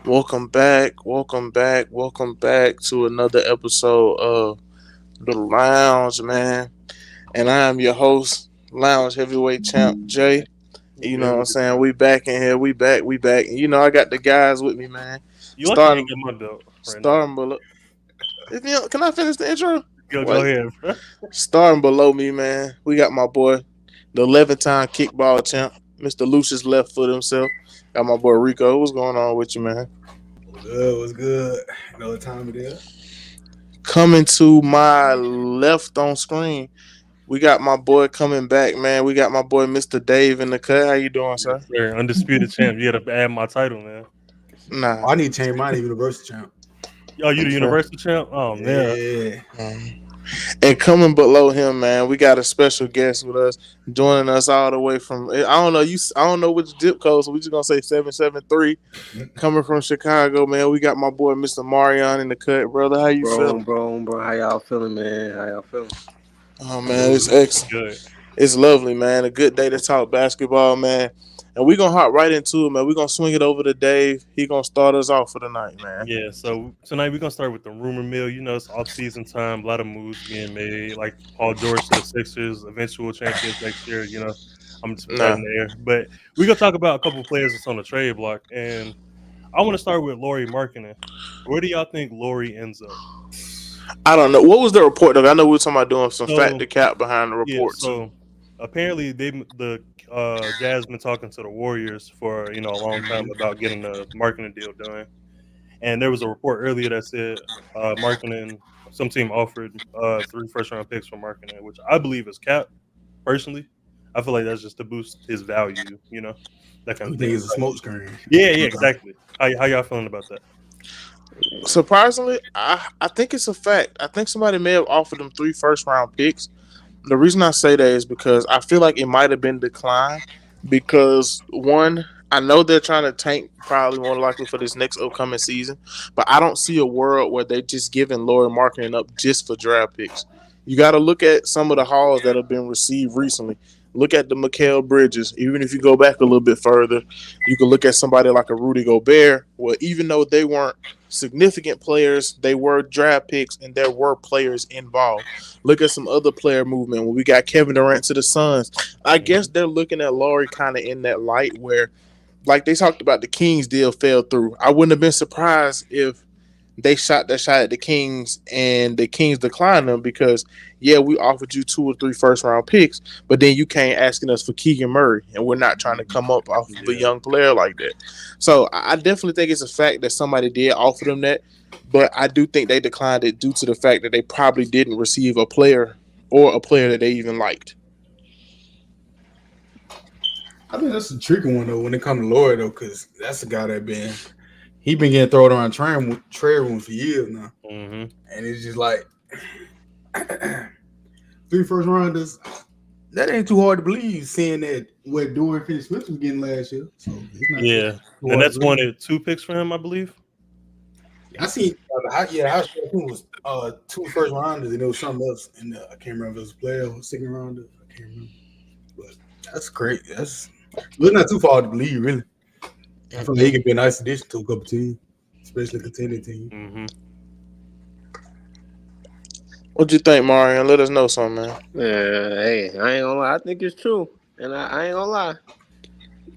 welcome back to another episode of The Lounge, man. And I am your host, Lounge Heavyweight Champ Jay. You know what I'm Yeah, saying? We back in here, we back. And you know, I got the guys with me, man. you lucky I ain't Starting, get my belt right now. starting below. Can I finish the intro? Go Wait, ahead, bro. starting below me, man. We got my boy, the 11-time kickball champ, Mr. Lucius Left Foot himself. Got my boy Rico. What's going on with you, man? What's good? What's good? You know what time it is? Coming to my left on screen, we got my boy coming back, man. We got my boy Mr. Dave in the cut. How you doing, Yes, sir? sir. Undisputed champ. You got to add my title, man. Nah. Oh, I need to change mine to Universal Champ. Oh, you the Okay. universal champ? Oh man. Yeah. Mhm. And coming below him, man, we got a special guest with us, joining us all the way from I don't know which zip code, so we just gonna say 773. Coming from Chicago, man. We got my boy Mr. Marion in the cut, brother. How you feeling? Bro. How y'all feeling, man? How y'all feeling? Oh man, it's Cool. excellent. Good. It's lovely, man. A good day to talk basketball, man. And we're gonna hop right into it, man. We're gonna swing it over to Dave. He gonna start us off for the night, man. Yeah. So tonight we're gonna start with the rumor mill. You know, it's off season time. A lot of moves being made. Like Paul George to the Sixers, eventual champions next year. You know, I'm just putting that Nah. in there. But we're gonna talk about a couple players that's on the trade block, and I want to start with Laurie Markkinen. Where do y'all think Laurie ends up? I don't know. What was the report though? I know we were talking about doing some fact So to cap behind the yeah, report too. so apparently the Jazz been talking to the Warriors for a long time about getting a marketing deal done, and there was a report earlier that said marketing some team offered 3 first round picks for marketing, which I believe is cap. Personally, I feel like that's just to boost his value, that kind You of think thing. it's a smoke screen? Yeah, Okay. exactly. How y'all feeling about that? Surprisingly, I think it's a fact. I think somebody may have offered them 3 first round picks. The reason I say that is because I feel like it might have been declined because one, I know they're trying to tank probably more likely for this next upcoming season, but I don't see a world where they just giving Laurie marketing up just for draft picks. You got to look at some of the hauls that have been received recently. Look at the Mikael Bridges. Even if you go back a little bit further, you can look at somebody like a Rudy Gobert, where even though they weren't significant players, they were draft picks and there were players involved. Look at some other player movement when we got Kevin Durant to the Suns. I guess Mhm. they're looking at Laurie kind of in that light where, like they talked about, the Kings deal fell through. I wouldn't have been surprised if they shot that shot at the Kings and the Kings declined them because, yeah, we offered you 2 or 3 first round picks, but then you came asking us for Keegan Murray, and we're not trying to come up off of a Yeah, young player like that. So I definitely think it's a fact that somebody did offer them that, but I do think they declined it due to the fact that they probably didn't receive a player or a player that they even liked. I think that's a tricky one though when it comes to Lloyd though, because that's a guy that been getting thrown around trade room for years now, hmm and it's just like 3 first rounders. That ain't too hard to believe, seeing that what Dorian Finney-Smith was getting last year. So it's not too yeah. too And hard to that's believe. wanted 2 picks for him, I believe. I seen the house was 2 first rounders and it was something else and I can't remember if it was a player or a second rounder. I can't remember. But that's great. It's not too far to believe, really. I feel like he could be a nice addition to a couple teams, especially a contending team. hmm What you think, Marion? Let us know something, man. Yeah, hey, I ain't gonna lie. I think it's true, and I ain't gonna lie.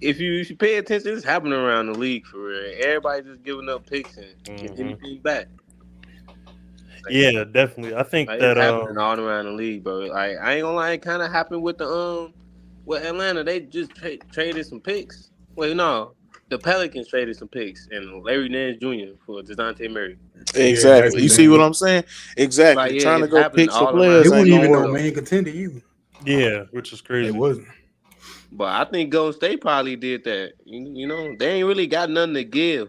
If you pay attention, it's happening around the league for real. Everybody just giving up picks and getting hmm anything back. Like, Yeah, definitely. I think like it's that happening all around the league, bro. Like I ain't gonna lie. It kind of happened with the with Atlanta. They just traded some picks. Wait, no, the Pelicans traded some picks and Larry Nance Jr. for Dejounte Murray. Yeah, Exactly. You Dyson see what Daniels. I'm saying? Like Exactly. yeah, Trying to it's go happening picks for all They players around the ain't wasn't gonna even league, no work. bro. main contender either. yeah, which is They crazy. wasn't. But I think Golden State probably did that. You know, they ain't really got nothing to give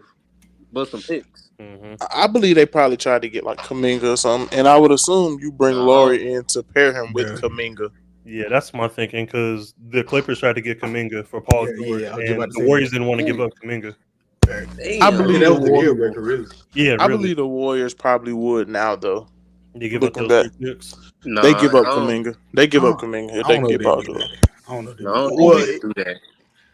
but some picks. hmm I believe they probably tried to get like Kaminga or something, and I would assume you bring Uh huh. Laurie in to pair him with Yeah, Kaminga. Yeah, that's my thinking because the Clippers tried to get Kaminga for Paul George, yeah. I was just about and to the say Warriors that. didn't want to give Ooh, up Kaminga. Fact. I I think believe damn. that the was the War. deal breaker, really. Yeah, I really. believe the Warriors probably would now though. They give up Looking those back, 3 picks. they Nah, give I up don't. Kaminga. They give up I Kaminga if I they don't can know if get they Paul would do George. that. I don't know if they No, I would do don't that. think Well, they could do that.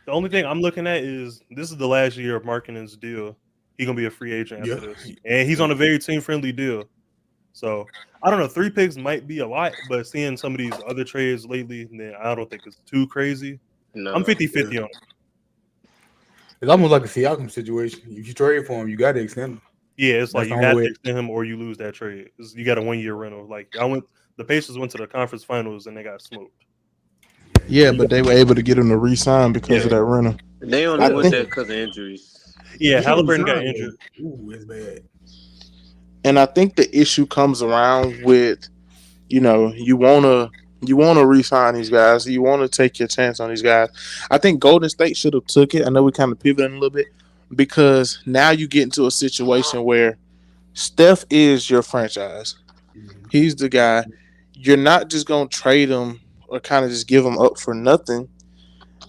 The only thing I'm looking at is this is the last year of Markkinen's deal. He's gonna be a free agent after Yeah. this, and he's on a very team friendly deal. So I don't know. 3 picks might be a lot, but seeing some of these other trades lately, then I don't think it's too crazy. I'm No. 50-50 on it. It's almost like a Siakam situation. If you trade for him, you got to extend him. Yeah, it's That's like the you only have way. to extend him or you lose that trade. You got a 1-year rental. Like the Pacers went to the conference finals and they got smoked. Yeah, You but got, they were able to get him to re-sign because Yeah, of that rental. They only I yeah, went think, there because of injuries. yeah. he only Halliburton got signed injured. though. Ooh, it's bad. and I think the issue comes around with, you wanna re-sign these guys. You want to take your chance on these guys. I think Golden State should have took it. I know we kind of pivoting a little bit because now you get into a situation where Steph is your franchise. Mhm. He's the guy. You're not just gonna trade him or kind of just give him up for nothing.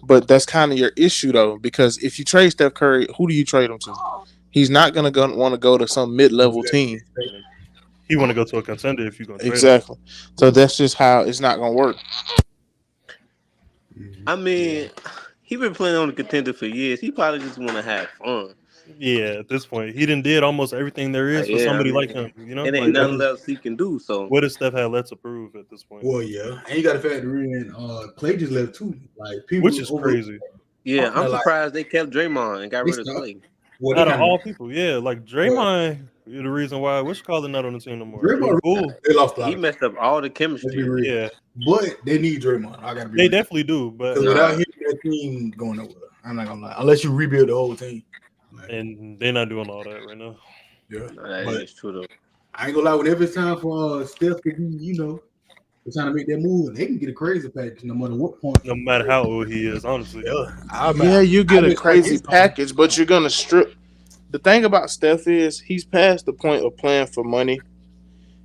But that's kind of your issue though, because if you trade Steph Curry, who do you trade him to? He's not gonna want to go to some Who mid-level that team. expect? And he want to go to a contender if you're gonna trade him. Exactly. So that's just how it's not gonna work. I Yeah. mean, he been playing on the contender for years. He probably just want to have fun. Yeah, at this point, he done did almost everything there is for Yeah, I somebody like mean, him. You know, it ain't like Yeah. nothing else he can do. So what does Steph have left to prove at this point? Well, yeah, and you got to factor in Clay just left too. Like Which people is over, crazy. yeah, I'm like surprised they kept Draymond and got they rid of stopped. Clay. Well, they Out of kind of all people, yeah, like Draymond, the reason why what's calling not on the team no more. It was Draymond. Bull. They lost a He lot of. messed up all the Let's be chemistry. real, Yeah, but they need Draymond. I gotta be they real definitely do, but because without Nah, him, that team going nowhere. I'm not gonna lie, unless you rebuild the whole team. Like, and they're not doing all that right now. yeah, nah, that but is true though. I ain't gonna lie. Whenever it's time for Steph to be, they're trying to make that move, and they can get a crazy package no matter what point. No matter how old he is, honestly. Yeah, Yeah, you get I a just like crazy his package, but you're gonna strip. The thing about Steph is he's past the point of playing for money.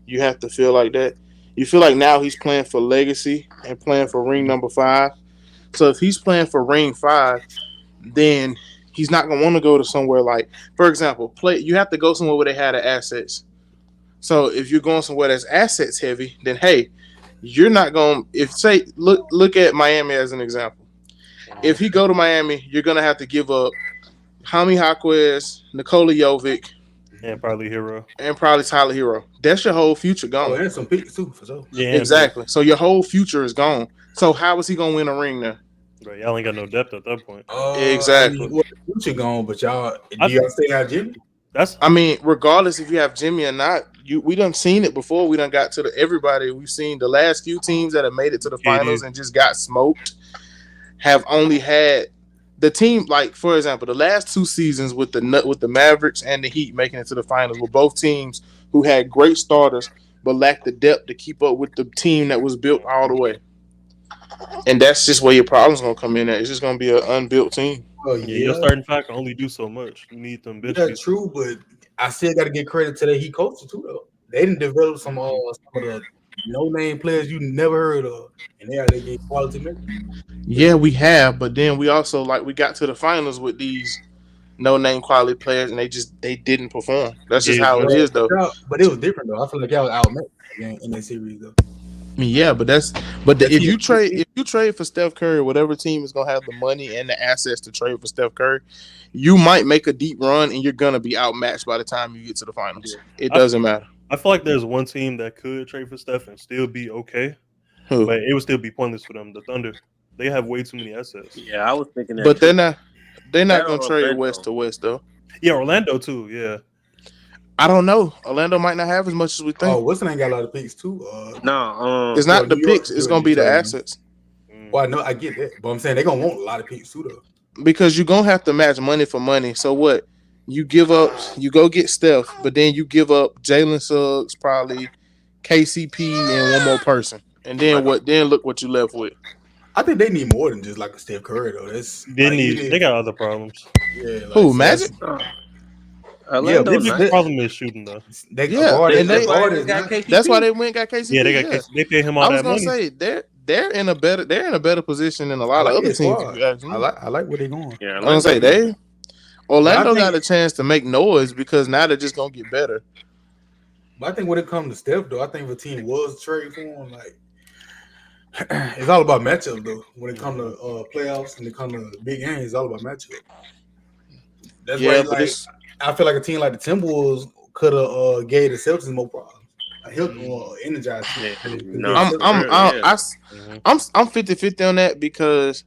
You have to feel like that. You feel like now he's playing for legacy and playing for ring number 5. So if he's playing for ring 5, then he's not gonna want to go to somewhere like, for example, play. You have to go somewhere where they had the assets. So if you're going somewhere that's assets heavy, then hey, you're not going. If say look at Miami as an example. If he go to Miami, you're gonna have to give up Jaime Jaquez, Nikola Jovic, And probably Hero. and probably Tyler Hero. That's your whole future Oh, gone. and some picks too for sure. Yeah, Exactly. So your whole future is gone. So how is he gonna win a ring there? but y'all ain't got no depth at that point. I Exactly. mean, well, the future gone, but y'all, I do y'all stay out Jimmy? That's I mean, regardless if you have Jimmy or not, we done seen it before. We done got to the everybody. We've seen the last few teams that have made it to the KD. finals and just got smoked have only had the team, like for example, the last 2 seasons with the Mavericks and the Heat making it to the finals were both teams who had great starters but lacked the depth to keep up with the team that was built all the way. And that's just where your problems gonna come in at. It's just gonna be an unbuilt team. Oh yeah, your starting five can only do so much. You need them bench yeah, pieces. true, but I still got to get credit to the Heat coaches too, though. They didn't develop some of the no-name players you never heard of, and they get quality minutes. Yeah, we have, but then we also like we got to the finals with these no name quality players and they didn't perform. That's just Gave how it up. is though. But it was different though. I feel like y'all was outmatched in that series though. I mean, yeah, but That if team, you trade for Steph Curry, whatever team is gonna have the money and the assets to trade for Steph Curry, you might make a deep run and you're gonna be outmatched by the time you get to the finals. It doesn't matter. I feel like there's one team that could trade for Steph and still be okay, Who? but it would still be pointless for them. The Thunder, they have way too many assets. Yeah, I was thinking that. But too. they're not That gonna or trade Orlando. west to west though. Yeah, Orlando too. Yeah, I don't know. Orlando might not have as much as we think. oh, what's the name got a lot of picks too? No, It's not New the York picks, it's could gonna be just the trade him. assets. Well, I know I get that, but I'm saying they're gonna want a lot of picks too though. Because you're gonna have to match money for money. So what? You give up, you go get Steph, but then you give up Jalen Suggs, probably KCP, and one more person. And then what? Then look what you left with. I think they need more than just like a Steph Curry though. That's they like, need. They got other problems. yeah. Like, Who? so Magic? Orlando. Their but biggest problem is shooting though. They Yeah, guard and their they- guard is got not. KCP. That's why they went and got KCP. Yeah, they got. They pay him all I was that gonna money. say they're in a better position than a lot I of like other their teams. squad. If you ask me. I like where they're going. Yeah, I was gonna say Orlando But I think- got a chance to make noise because now they're just gonna get better. But I think when it comes to Steph though, I think if a team was to trade for him, like it's all about matchup though. When it comes to playoffs and it comes to big games, it's all about matchup. That's Yeah, why but like it's I feel like a team like the Timberwolves could have gave the Celtics more problems. Help or energize. Yeah, I'm no, I'm for real, I'm yeah. I, Mhm. I'm 50-50 on that because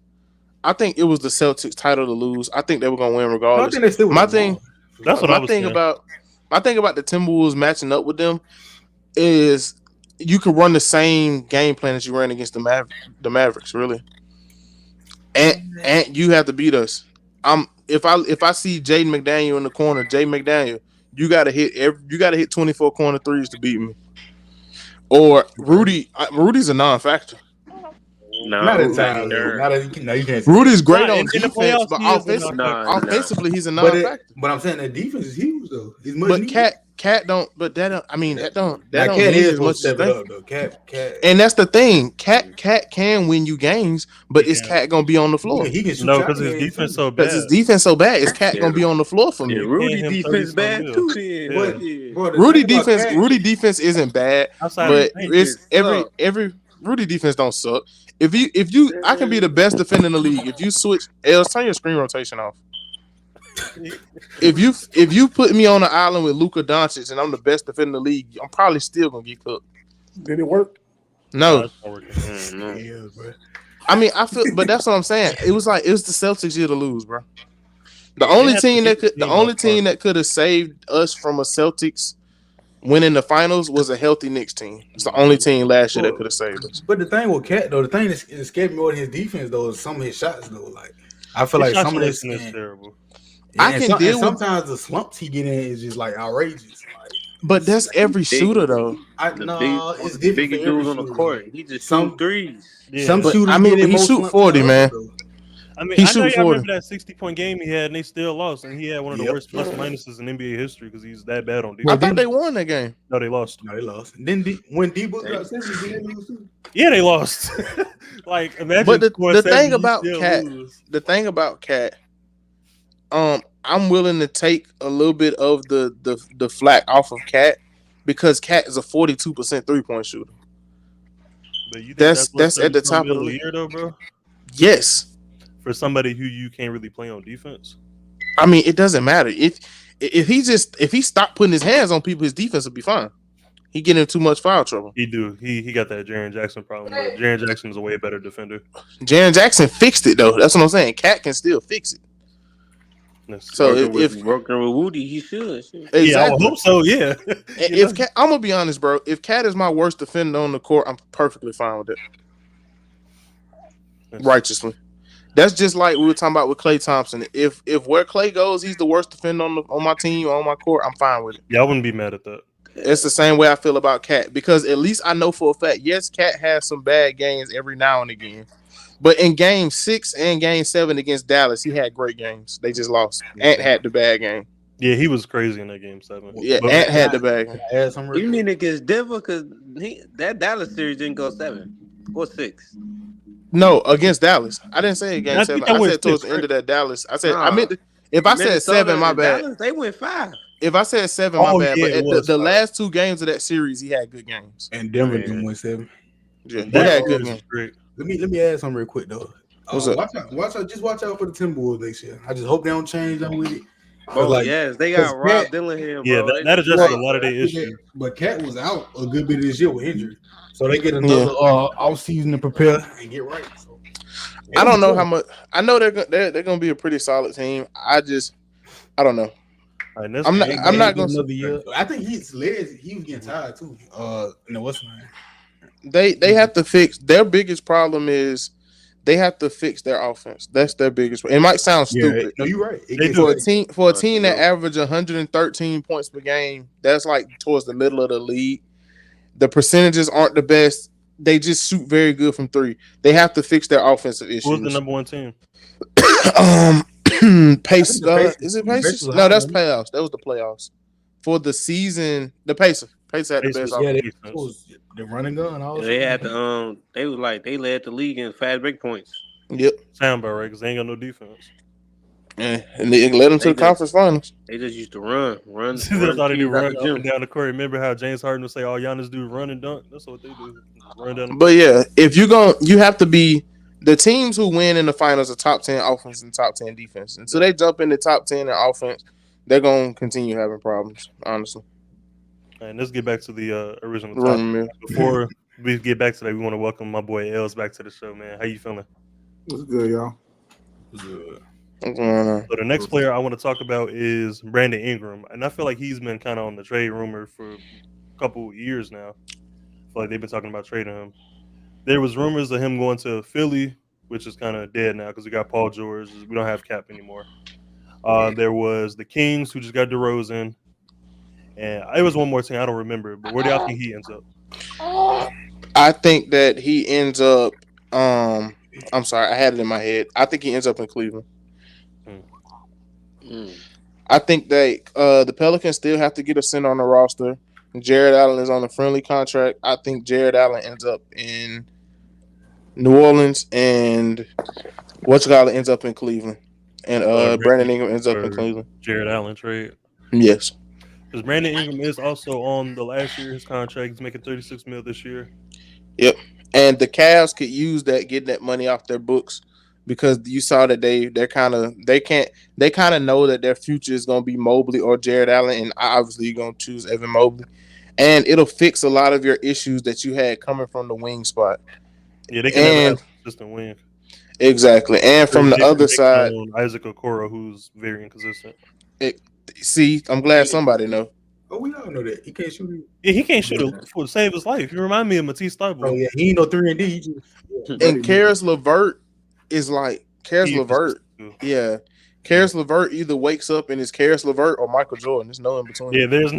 I think it was the Celtics' title to lose. I think they were gonna win I regardless. think they still My would thing, have That's what I my was thing saying. about the Timberwolves matching up with them is you could run the same game plan as you ran against the Mavericks, really, and you have to beat us. If I see Jaden McDaniel in the corner, Jaden McDaniel, you gotta hit 24 corner threes to beat me. Or Rudy's a non-factor. Not No, entirely. sir. Not a, you can, no, you can't say that. Rudy's great Nah, on in the defense, playoffs, but he is a non-factor. offensively he's a But non-factor. but I'm saying that defense is huge though. It's much But needed. Cat don't. But that don't. I mean that Now don't Cat mean is as supposed much to as you step it think. up though. Cat. And that's the thing. Cat can win you games, but He is can. Cat gonna be on the floor? He can shoot No, shot because his games defense too. so Because bad. his defense so bad, is Cat Yeah. gonna be on the floor for Yeah, me? Rudy Paying him defense 30-some bad mil. too. Then, Yeah. But yeah. bro, the thing about Cat, Rudy defense isn't bad, Outside of the but paint. it's Defense every suck. every Rudy defense don't suck. If you I can be the best defender in the league. If you switch, Els, turn your screen rotation off. If you put me on an island with Luka Doncic and I'm the best defender in the league, I'm probably still gonna get cooked. Did it work? Nah, No, it's not working. No. yeah, bro. I mean I feel, but that's what I'm saying. It was the Celtics year to lose, bro. The They only had to team beat that the team by far. could have saved us from a Celtics winning the finals was a healthy Knicks team. It's the only team last year that could have saved us. But the thing with Cat though, the thing that scared me more than his defense though is some of his shots though. Like I feel His like shot some of this, selection is terrible. I can deal with- sometimes the slumps he get in is just like outrageous. Like, But that's every shooter though. it's The different biggest for every dudes on the shooter. court. He just Some- shoot threes. Yeah. Some But, shooters I mean, get in he more shoot slumps 40, than man. others, though. I mean, He I know shoot y'all 40. remember that 60-point game he had, and they still lost, and he had one of the Yep. worst plus minuses in NBA history because he's that bad on I defense. thought they won that game. No, they lost. No, they lost. And then when D-Book got 70, did they lose too? Yeah, they lost. Like, imagine. But scoring the 70, thing you about still Cat, lose. I'm willing to take a little bit of the flack off of Cat because Cat is a 42% 3-point shooter. But you think That's worth at the 30 top of the mil a league. year, though, bro? Yes. For somebody who you can't really play on defense. I mean, it doesn't matter. If he stopped putting his hands on people, his defense would be fine. He get in too much foul trouble. He do. He got that Jaren Jackson problem. But Jaren Jackson is a way better defender. Jaren Jackson fixed it though. That's what I'm saying. Cat can still fix it. So Working if with Woody, he should. exactly. Yeah, I would hope so. Yeah. If Cat, I'm gonna be honest, bro. If Cat is my worst defender on the court, I'm perfectly fine with it. Righteously, that's just like we were talking about with Klay Thompson. If where Klay goes, he's the worst defender on my team or on my court, I'm fine with it. Yeah, I wouldn't be mad at that. It's the same way I feel about Cat because at least I know for a fact. Yes, Cat has some bad games every now and again, but in Game 6 and Game 7 against Dallas, he had great games. They just lost. Ant had the bad game. Yeah, he was crazy in that game 7. Yeah, But- Ant had the bad game. I had some You mean against Denver? Because that Dallas series didn't go 7 or 6. No, against Dallas. I didn't say I Game think 7. that I went said towards 6, the end of that Dallas. I said Nah. I meant to, if I said Minnesota 7, my and bad. Dallas, they went 5. If I said 7, my Oh, bad. yeah, But it at was the 5. last 2 games of that series, he had good games. And Denver Yeah. didn't win 7. Yeah, he That had good was games. great. Let me add something real quick though. What's up? Watch out! Just watch out for the Timberwolves next year. I just hope they don't change them with it. Bro, Like, yes, they got 'cause Rob Cat- Dillingham, Yeah, bro. that addresses a lot of their issues. But Cat was out a good bit of this year with injury, so they get another off season to prepare and get right. So, I don't know how much. I know they're going to be a pretty solid team. I don't know. All right, I'm not gonna- another year. I think his legs. He was getting tired too. What's his name? They have to fix their biggest problem is they have to fix their offense. That's their biggest. It might sound stupid. No, you're right. It They gets do. late. For a team that average 113 points per game, that's like towards the middle of the league. The percentages aren't the best. They just shoot very good from 3. They have to fix their offensive issues. Who was the number 1 team? Pace. the Pacers. Is it The Pacers? Pacers was No, high, that's wasn't playoffs. That was the playoffs for the season. The Pacers. Pacers had the Pacers, best Yeah, offense. they was the running gun. All They had the they was like they led the league in fast break points. Yep. Sound about right, because they ain't got no defense. Yeah. And they led them to They the conference finals. They just used to run. That's all they do, teams out run the up gym. and down the court. Remember how James Harden would say, all Giannis do is run and dunk? That's what they do. Run down the But yeah, if you have to be the teams who win in the finals are top 10 offense and top 10 defense. And so they jump in the top 10 in offense, they're gonna continue having problems. Honestly, And let's get back to the original topic. rumor mill. Before we get back to that, we want to welcome my boy Els back to the show, man. How you feeling? What's good, y'all? Good. What's going on? So the next player I want to talk about is Brandon Ingram, and I feel like he's been kind of on the trade rumor for a couple years now. I feel like they've been talking about trading him. There was rumors of him going to Philly, which is kind of dead now because we got Paul George. We don't have Cap anymore. There was the Kings, who just got DeRozan, and it was one more team I don't remember. But where do y'all think he ends up? I think that he ends up. I'm sorry, I had it in my head. I think he ends up in Cleveland. I think that the Pelicans still have to get a center on the roster. Jared Allen is on a friendly contract. I think Jared Allen ends up in New Orleans, and ends up in Cleveland, and Brandon Ingram ends up in Cleveland. Jared Allen trade. Yes, because Brandon Ingram is also on the last year of his contract. He's making $36 million this year. Yep, and the Cavs could use that, getting that money off their books, because you saw that they kind of know that their future is going to be Mobley or Jared Allen, and obviously you're going to choose Evan Mobley, and it'll fix a lot of your issues that you had coming from the wing spot. Yeah, they can never have a consistent wing. Exactly, and from the other side, Isaac Okoro, who's very inconsistent. See, I'm glad somebody know. Oh, we all know that he can't shoot. Yeah, he can't shoot to save his life. You remind me of Matisse Thybulle. Oh yeah, he ain't no 3-and-D. And Karis LeVert is like Karis LeVert. Yeah, Karis LeVert either wakes up and is Karis LeVert or Michael Jordan. There's no in between. Yeah, there's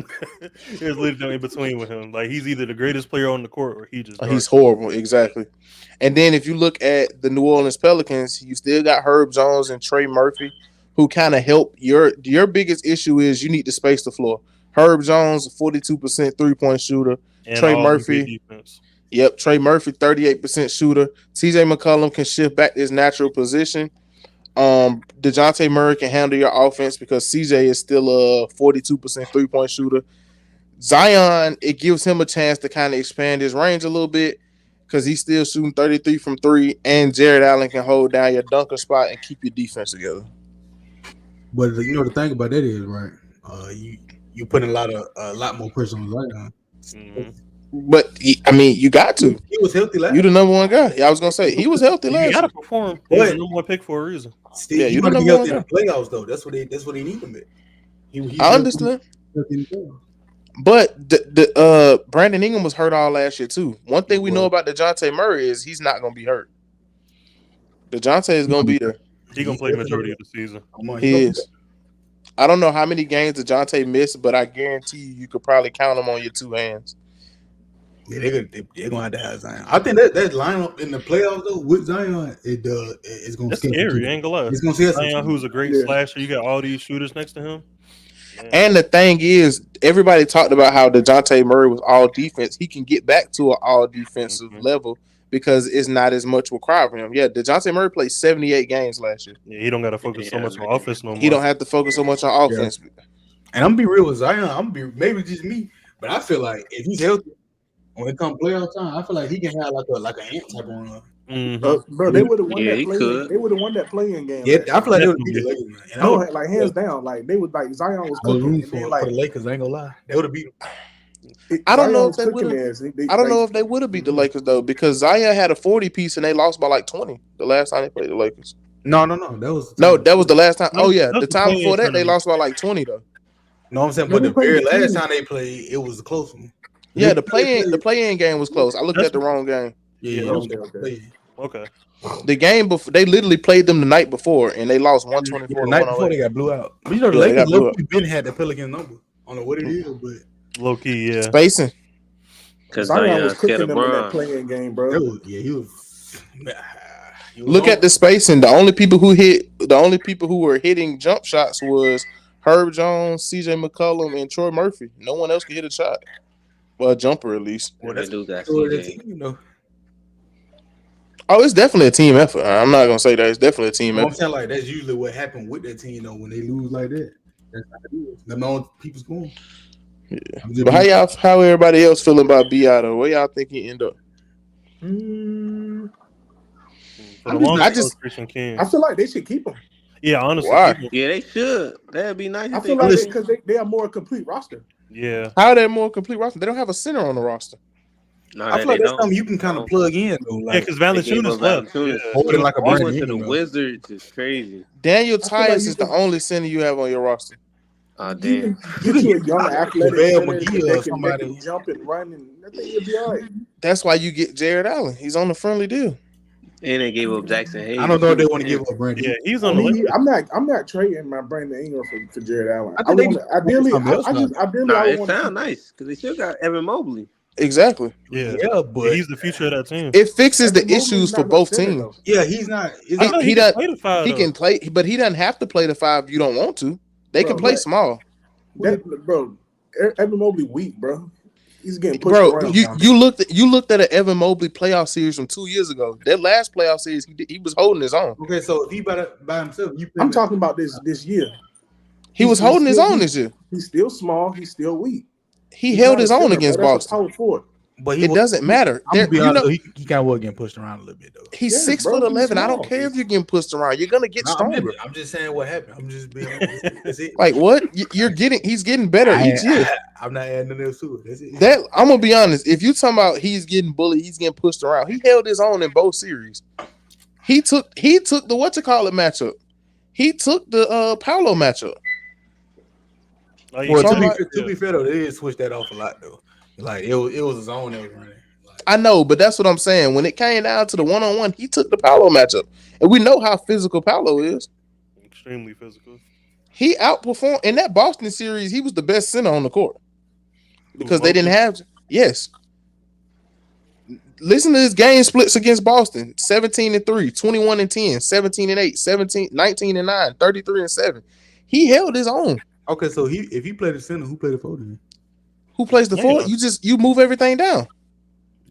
literally no in between with him. Like, he's either the greatest player on the court or he's horrible. Exactly. And then if you look at the New Orleans Pelicans, you still got Herb Jones and Trey Murphy, who kind of help. Your biggest issue is you need to space the floor. Herb Jones, 42% 3-point shooter. And Trey Murphy. Yep, Trey Murphy, 38% shooter. CJ McCollum can shift back to his natural position. DeJounte Murray can handle your offense because CJ is still a 42% 3-point shooter. Zion, it gives him a chance to kind of expand his range a little bit because he's still shooting 33 from 3, and Jared Allen can hold down your dunker spot and keep your defense together. But you know the thing about that is, right? You putting a lot more pressure on Zion. Mm-hmm. But you got to. He was healthy last. You the number one guy. Yeah, I was gonna say he was healthy last. You got to perform. He's the number one pick for a reason. Still, yeah, you got to be healthy in the playoffs though. That's what they need him at. I understand. But the Brandon Ingram was hurt all last year too. One thing we know about DeJounte Murray is he's not gonna be hurt. DeJounte is gonna be there. He's gonna play the majority of the season. He is. I don't know how many games DeJounte missed, but I guarantee you could probably count them on your two hands. Yeah, they're gonna have to have Zion. I think that lineup in the playoffs though with Zion, it's gonna scare scary. Ain't gonna lie. It's gonna scare Zion, who's a great slasher. You got all these shooters next to him. Man. And the thing is, everybody talked about how DeJounte Murray was all defense. He can get back to an all defensive level because it's not as much required from him. Yeah, DeJounte Murray played 78 games last year. Yeah, he don't got to focus so much on offense no more. He don't have to focus so much on offense. Yeah. And I'm gonna be real with Zion. Maybe just me, but I feel like if he's healthy, when it comes playoff time, I feel like he can have like an ant type of run. Mm-hmm. Bro, they would have won that play. They would have won that play-in game. Yeah, I feel like they would beat the Lakers. Man. No, like hands down, like they would like Zion was cooking. For the Lakers, I ain't gonna lie, they would have beat them. I don't know if they would have. I don't know if they would have beat the Lakers though, because Zion had a 40 piece and they lost by like 20 the last time they played the Lakers. No, that was the last time. Oh yeah, the time before that they lost by like 20 though. No, I'm saying, but the very last time they played, it was a close one. Yeah, the play-in game was close. I looked at the wrong game. Yeah, okay. The game before, they literally played them the night before and they lost 124. The night before they got blew out. But you know the Lakers low-key been had the Pelican number. I don't know what it is, but low key, yeah. Spacing. Because Zion was cooking them in that play-in game, bro. He was. Look at the spacing. The only people who were hitting jump shots was Herb Jones, CJ McCollum, and Troy Murphy. No one else could hit a shot. Well, a jumper at least. Well, they do got CJ. Oh, it's definitely a team effort. I'm not gonna say that. It's definitely a team effort. I'm saying like that's usually what happened with that team though when they lose like that. That's how it is. Them on people's going. Yeah. But how everybody else feeling about B.I. though? Where y'all think he end up? I feel like they should keep him. Yeah, honestly, Why? Yeah, they should. That'd be nice. I if feel they like could. because they are more complete roster. yeah. How are they more complete roster? They don't have a center on the roster. No, I that feel they like that's don't. something you can kind of No. plug in though. Yeah, Like because They gave up Valanciunas left. Yeah, Valanciunas. more than like a He Brandon went to the Ingram. Wizards. It's crazy. Daniel I feel like Tice you is the can only center you have on your roster. Oh you damn. can You get can you a get young athletic JaVale center McGee or that somebody. can jump and run, and I think you'll be all right. That's why you get Jared Allen. He's on the friendly deal. And they gave up Jackson I Hayes don't know if they too. want to give up Brandon. yeah, he's Oh, on the list. I'm not trading my Brandon Ingram for Jared Allen. I I think they want can to ideally. something else. Ideally, Nah, I would it want to sounds keep. nice because they still got Evan Mobley. Exactly. Yeah, Yeah, but he's the future of that team. It fixes the Evan Mobley's issues for not no both center, teams. though. yeah, he's not. Is I he, thought He he can does. play the five. He though. can play, but he doesn't have to play the five. You don't want to. They can Bro, play but- small. Bro, Evan Mobley weak, bro. He's getting pushed Bro, around. you looked at an Evan Mobley playoff series from 2 years ago. That last playoff series, he was holding his own. okay, so if he by himself, you. I'm talking about this year. He was He's holding his still- own this year. He's still small. He's still weak. He He's held not a his own center, against bro. That's a Boston. power forward. But It doesn't matter. I'm gonna be You honest, know, though, he kind of was getting pushed around a little bit though. he's Yeah, 6 bro, foot he's 11. I don't small. care if you're getting pushed around. You're gonna get No, stronger. I'm just saying what happened. I'm just being. That's it. Like what? He's getting better each year. I'm not adding nothing else to it. That's it. That I'm gonna be honest. If you talking about he's getting bullied, he's getting pushed around. He held his own in both series. He took the matchup. He took the Paolo matchup. Like, Well, Somebody- to be fair though, they did switch that off a lot though. Like it was a zone that was running. Like, I know, but that's what I'm saying. When it came down to the one-on-one, he took the Paolo matchup, and we know how physical Paolo is. extremely physical. He outperformed in that Boston series. He was the best center on the court because they didn't have. Yes. Listen to his game splits against Boston: 17-3, 21-10, 17-8, 17, 19-9, 33-7. He held his own. okay, so if he played the center, who played the forward? Then? Who plays the Yeah. four? You move everything down.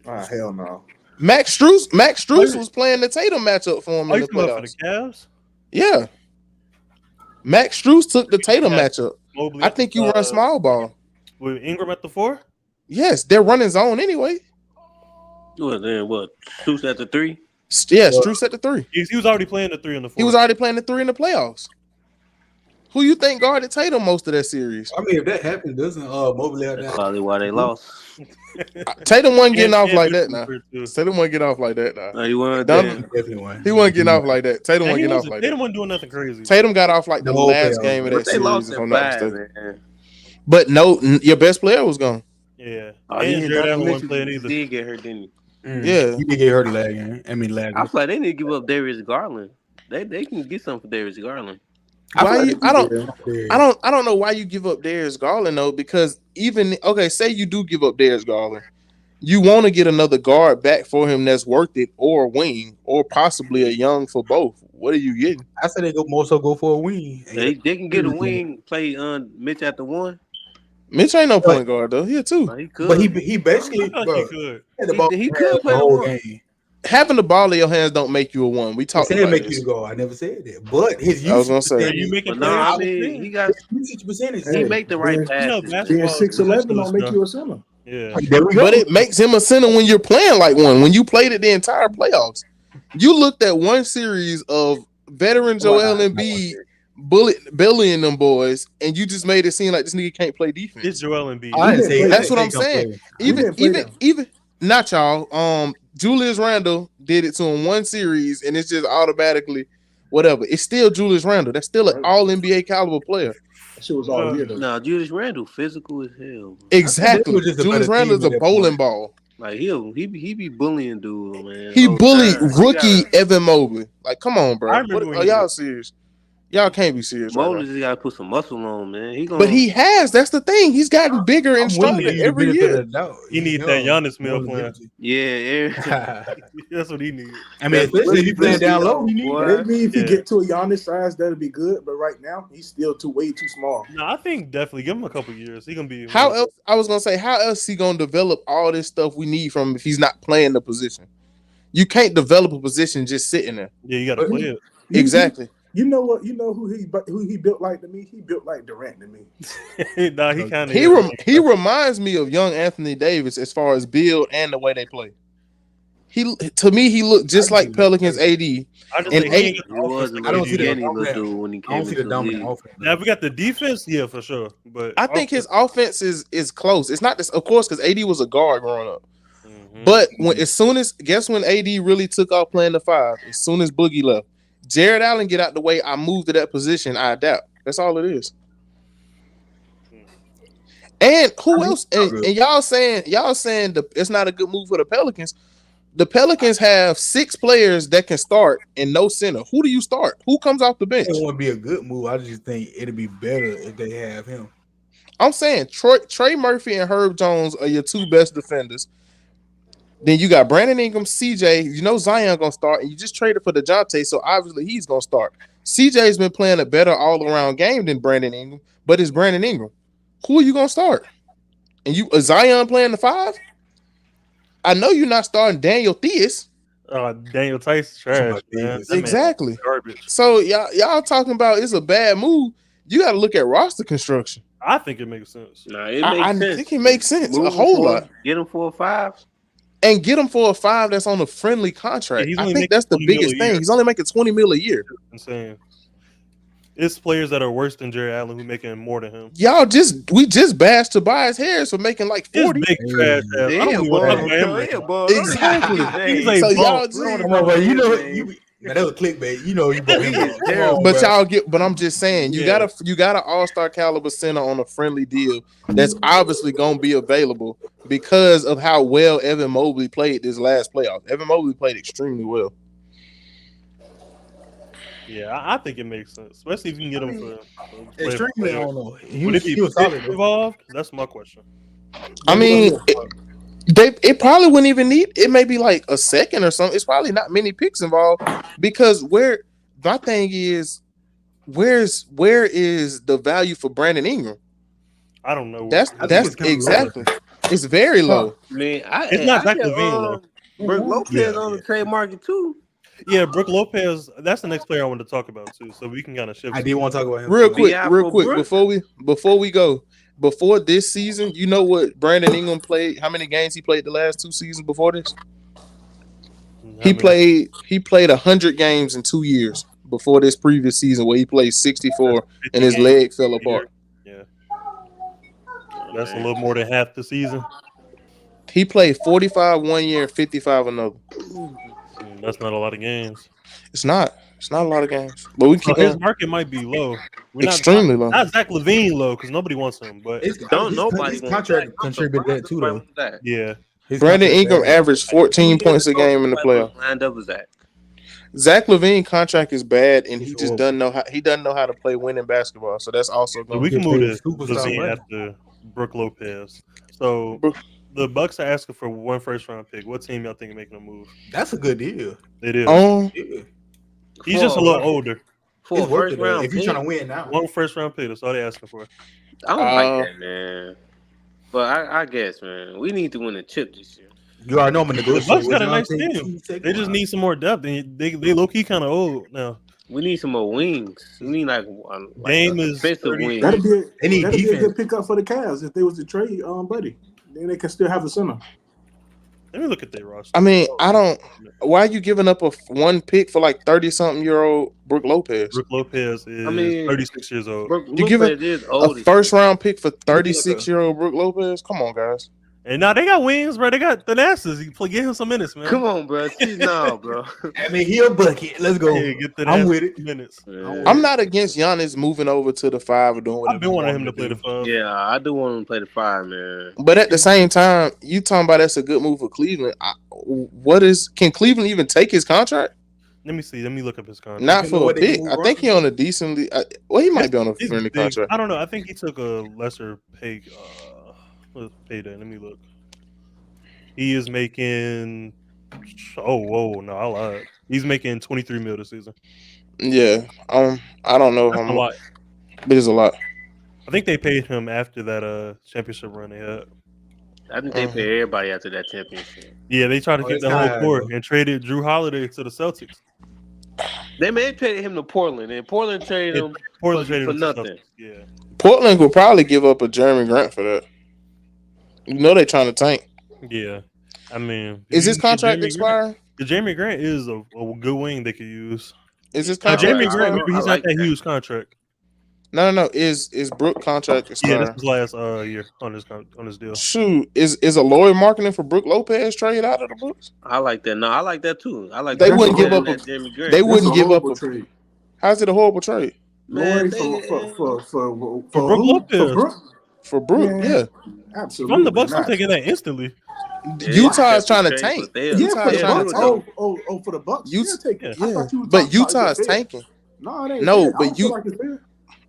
Ah, hell no. Max Strus was playing the Tatum matchup for him Oh, in you the talking about for playoffs. the Cavs? Yeah. Max Strus took the Tatum Yeah. matchup. Mobley I think you run small ball. with Ingram at the 4. Yes, they're running zone anyway. Well, then what? Shoots at the 3. Yeah, Strus at the 3. He was already playing the 3 and the 4. He was already playing the 3 in the playoffs. Who you think guarded Tatum most of that series? I mean, if that happened, doesn't Mobley have That's that? probably why they lost. Tatum wasn't getting off And like that now. Cooper, too. Tatum wasn't getting off like that now. No, you weren't Dumb- there. Definitely one. He wasn't getting off like that. Tatum And wasn't he getting off wasn't- like Tatum that. wasn't doing nothing crazy. Tatum got off like the The whole last playoffs. game of But that they series, lost if in I'm not 5, mistaken. man. But no, your best player was gone. Yeah. Oh, And he Jared Donovan Allen wasn't Mitchell playing either. did get hurt, didn't he? Yeah. He did get hurt last game. I mean, last I game. feel like they need to give up Darius Garland. They can get something for Darius Garland. Why you, I don't Yeah. I don't know why you give up Darius Garland though, because even say you do give up Darius Garland, you want to get another guard back for him that's worth it, or a wing, or possibly a young for both. What are you getting? I said they more so go for a wing. They can get a wing, play Mitch at the 1. Mitch ain't no point guard though. Here too. But he could. But he basically I thought bro, he could. had the ball He could play the whole the game. Having the ball in your hands don't make you a one. We I talked said about make this. you go. I never said that. But his I was gonna usage say. Yeah, percentage, you making But no, I plays. mean he got usage percentage. he make the right yeah, passes. basketball Being is 6'11" don't ridiculous, make though. you a center. Yeah. There we go. But it makes him a center when you're playing like one. When you played it the entire playoffs, you looked at one series of veteran Joel Embiid bullying them boys, and you just made it seem like this nigga can't play defense. It's Joel Embiid. I didn't say That's that. what I'm saying. didn't play them. Even not y'all. Julius Randle did it to him one series, and it's just automatically whatever. It's still Julius Randle. That's still an All NBA caliber player. That shit was all year though. No, Julius Randle physical as hell. Bro. Exactly. they were just a Julius better Randle is team a at that bowling point. ball. Like he be bullying dude, man. He Whole bullied time. rookie Evan Mobley. Like, come on, bro. I remember What, when are he y'all did. serious? Y'all can't be serious. Right Mobley now. just gotta put some muscle on, man. He gonna. But he has. That's the thing. He's gotten bigger and I'm willing to stronger give you the every benefit year. of the doubt. He He's need that young. Giannis meal plan. yeah. That's what he needs. I mean, especially if you playing down low, he need Boy. that. Maybe if you Yeah. get to a Giannis size, that'd be good. But right now, he's still way too small. No, I think definitely give him a couple years. He gonna be How else? I was gonna say, how else he gonna develop all this stuff we need from him if he's not playing the position? You can't develop a position just sitting there. Yeah, you gotta play it. Exactly. You know what? You know who he built like to me? He built like Durant to me. Nah, he kind of He reminds me of young Anthony Davis as far as build and the way they play. to me he looked just I like do. Pelicans AD. I just And think he ain't He got the offense was a like I don't little see AD the does. skinny little dominant. dude when he I don't came see the into the dominant league. offense. Now, if we got the defense, yeah, for sure. But I think his offense is close. It's not this, of course, because AD was a guard growing up. Mhm. But as soon as guess when AD really took off playing the five, as soon as Boogie left, Jared Allen get out the way. I move to that position. I adapt. That's all it is. And who else? And y'all saying it's not a good move for the Pelicans. The Pelicans have 6 players that can start and no center. Who do you start? Who comes off the bench? It won't be a good move. I just think it'd be better if they have him. I'm saying Trey Murphy and Herb Jones are your 2 best defenders. Then you got Brandon Ingram, CJ. You know Zion gonna start, and you just traded for DeJounte, so obviously he's gonna start. CJ's been playing a better all-around game than Brandon Ingram, but it's Brandon Ingram. Who are you gonna start? And you Zion playing the 5? I know you're not starting Daniel Theus. Daniel Tice trash, man. That man Exactly. garbage. So y'all talking about it's a bad move. You got to look at roster construction. I think it makes sense. Nah, it makes I sense. think it makes sense Move a him whole for- lot. Get him for a 5. And get him for a 5 that's on a friendly contract. Yeah, he's I only think making that's the 20 mil biggest a year. thing. He's only making $20 million a year. Insane. It's players that are worse than Jared Allen who making more than him. We just bashed Tobias Harris for making like This 40. big trash ass. I don't even want to talk about him. Right now. Exactly. He's a So y'all bum. just, Come on, bro. You know now that was clickbait. You know you brought him up. Come on, but bro. y'all get. But I'm just saying, you got an all-star caliber center on a friendly deal that's obviously gonna be available because of how well Evan Mobley played this last playoff. Evan Mobley played extremely well. Yeah, I think it makes sense, especially if you can get him for Extremely, I don't know. Would it be He was solid. picks involved? That's my question. I mean, it probably wouldn't even need. It may be like a second or something. It's probably not many picks involved because my thing is, where is the value for Brandon Ingram? I don't know. That's exactly. It's very low. Man, It's not Zach LaVine though. Brooke Lopez on the trade market too. Yeah, Brooke Lopez. That's the next player I wanted to talk about too. So we can kind of shift. I did want to talk about him Real too. quick before we go. Before this season, you know what Brandon Ingram played? How many games he played the last 2 seasons before this? He played 100 games in 2 years before this previous season where he played 64 and his leg fell apart. Yeah, that's a little more than half the season. He played 45 one year and 55 another. That's not a lot of games. It's not a lot of games, but we keep his going. market might be low. Extremely low. Not Zach LaVine low because nobody wants him. But His nobody contract contributed that too, though. yeah, Brandon Ingram averaged 14 points a game in the playoffs. Lined up with Zach. Zach LaVine contract is bad, and he just doesn't know how to play winning basketball. So that's also going. We can move to superstar LaVine money. after Brooke Lopez. So the Bucks are asking for 1 first-round pick. What team y'all think is making a move? That's a good deal. It is. Yeah. He's just a little older. For It's a worth first it though. round If you're pick, trying to win now. 1 first-round pick. That's all they're asking for. I don't like that, man. But I guess, man, we need to win a chip this year. You already know I'm gonna go. The Bucks got a nice team. They just need some more depth. They low-key kind of old now. We need some more wings. We need like Game is defensive 30. wings. That'd be They need a defense. good pickup for the Cavs if they was to trade Buddy. Then they can still have a center. Let me look at their roster. I mean, I don't. Why are you giving up a 1 pick for like 30-something-year-old Brooke Lopez? Brooke Lopez is 36 years old. You give it a first-round pick for 36-year-old Brooke Lopez? Come on, guys. And now they got wings, bro. They got Thanasis. You play, get him some minutes, man. Come on, bro. No, bro. I mean, he a bucket. Let's go. Yeah, get Thanasis I'm with it. minutes. I'm not against Giannis moving over to the 5 or doing whatever. I've been wanting him to play the 5. Yeah, I do want him to play the 5, man. But at the same time, you talking about that's a good move for Cleveland. Can Cleveland even take his contract? Let me see. Let me look up his contract. Not for a pick. I think he on a decently. He might be on a He's friendly big. contract. I don't know. I think he took a lesser pay. Payday. Let me look. He is making. Oh, whoa! No, I lied. He's making 23 mil this season. Yeah. I don't know That's how a lot. much. It is a lot. I think they paid him after that championship run they had. I think they pay everybody after that championship. Yeah, they tried to keep it's that whole high, core bro. and traded Drew Holiday to the Celtics. They may have traded him to Portland, and Portland traded him Portland for traded him to the nothing. Celtics. Yeah. Portland will probably give up a Jeremy Grant for that. You know they're trying to tank. Yeah. I mean, Is his you get contract Jeremy Grant. expiring? Jeremy Grant is a good wing they could use. Is his Now, contract Jeremy Grant, expiring? remember, he's not like that that. huge contract. No. Is Brook contract Yeah, that's expiring? his last year on his deal. Shoot, is a Lloyd marketing for Brook Lopez trade out of the books? I like that. No, I like that too. I like They that. That's wouldn't a give Better up than a. that Jimmy They Grant. That's a wouldn't give up horrible a. trade. How's it a horrible trade Man, Lloyd they for For Brook who? For Lopez. Brook? for Brook? Man, Yeah, If I'm the absolutely Bucks, I'm not. taking that instantly. yeah, Utah is accept the trying to trade, tank. but they'll Yeah, for Utah is the they'll trying do to Bucks. it tank. though. Oh, for the Bucks. You, Yeah, take Yeah. it. I yeah, thought you were but talking about Utah is fair. tanking. No, it ain't No, fair. but I don't feel like it's fair.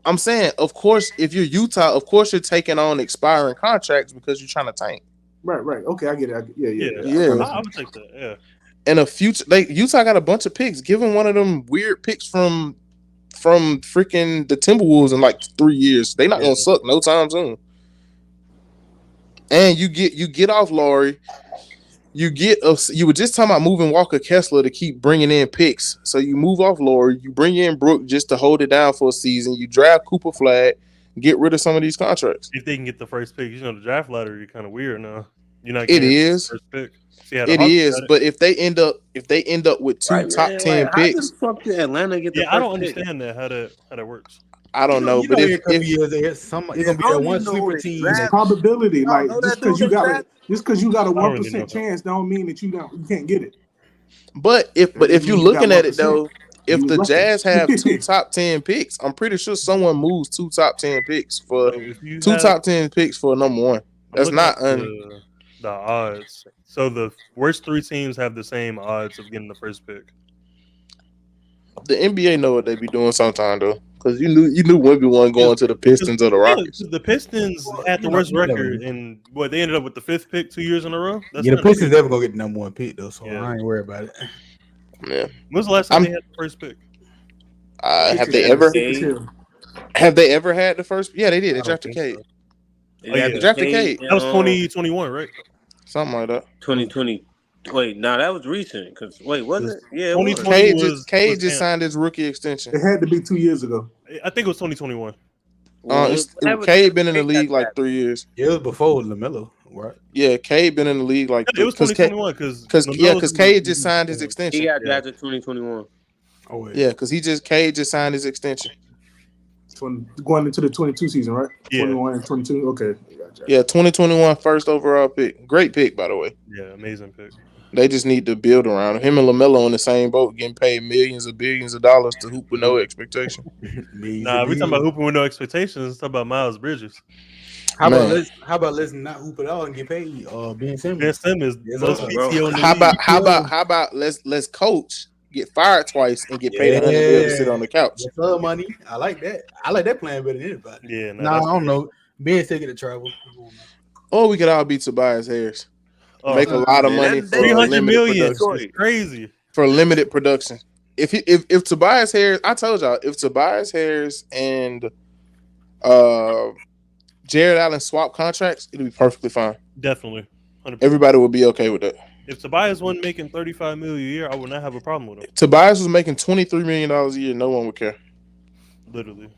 I'm saying, of course, if you're Utah, of course you're taking on expiring contracts because you're trying to tank. Right. Okay, I get it. Yeah. Yeah. I would take that. Yeah. And a future, like Utah got a bunch of picks. Give them one of them weird picks from freaking the Timberwolves in like 3 years. They not gonna suck no time soon. And you get off Laurie. You were just talking about moving Walker Kessler to keep bringing in picks. So you move off Laurie, you bring in Brook just to hold it down for a season. You draft Cooper Flag, get rid of some of these contracts. If they can get the first pick, the draft lottery is kind of weird now. You're not It getting is. the first pick. See how the It Hawks is, got it? but if they end up with two Right, top man, 10 like, how picks, the fuck did Atlanta get the Yeah, first I don't pick? understand that how that works. I don't know. You But know, if in a couple years, it's gonna be I that don't one even know sleeper who they team. It's draft. probability. Y'all Like know just that dude they because you got a I don't really 1% know. chance, don't mean that you can't get it. if That you're mean you looking got at it 1%. though, if You the was lucky. Jazz have two top 10 picks, I'm pretty sure someone moves two top 10 picks for So if you two have, top 10 picks for number one. I'm That's looking at not the odds. So the worst three teams have the same odds of getting the first pick. the NBA know what they be doing sometime though, because you knew Wemby wasn't going to the Pistons or the Rockets. The Pistons had the worst record, and they ended up with the 5th pick 2 years in a row. That's Yeah, the kinda Pistons weird. never gonna get the number one pick though, so Yeah. I ain't worried about it. Yeah, When was the last time they had the first pick? have they Sixers ever here. had the first? Yeah, they did. They I don't drafted think Cade, so. They Oh, yeah. drafted Drafted Cade Cade. That was 2021, right? something like that. 2020. Wait, nah, that was recent. Cause wait, was it? Yeah, it 2020 was. Cade was just Ant. signed his rookie extension. It had to be 2 years ago. I think it was 2021. Cade been in the league like 3 years. It was before LaMelo, right? Yeah, Cade been in the league like It was because 2021 because Cade just signed his He extension. got drafted 2021. Oh wait. Yeah, because Cade just signed his extension. Going into the 22 season, right? Yeah. 21 and 22. Okay. Gotcha. Yeah, 2021 first overall pick. Great pick, by the way. Yeah, amazing pick. They just need to build around him. Him and LaMelo in the same boat, getting paid millions of billions of dollars to hoop with no expectation. Nah, we talking about hooping with no expectations. Talking about Miles Bridges. How about Man. let's not hoop at all and get paid? Ben Simmons. Ben Simmons, Yes, most sir. PTO in the How league. about let's coach, get fired twice, and get paid $100 million to sit on the couch. Yes, sir, money. I like that. I like that plan better than anybody. Yeah, Nah, I don't know. Ben's taking the travel. Or we could all be Tobias Harris. Oh, Make a lot of man, money that's for 300 limited million. production. It's crazy. For limited production. If Tobias Harris, I told y'all, if Tobias Harris and Jared Allen swap contracts, it'll be perfectly fine. Definitely. 100%. Everybody would be okay with that. If Tobias wasn't making $35 million a year, I would not have a problem with him. Tobias was making $23 million a year, no one would care. Literally.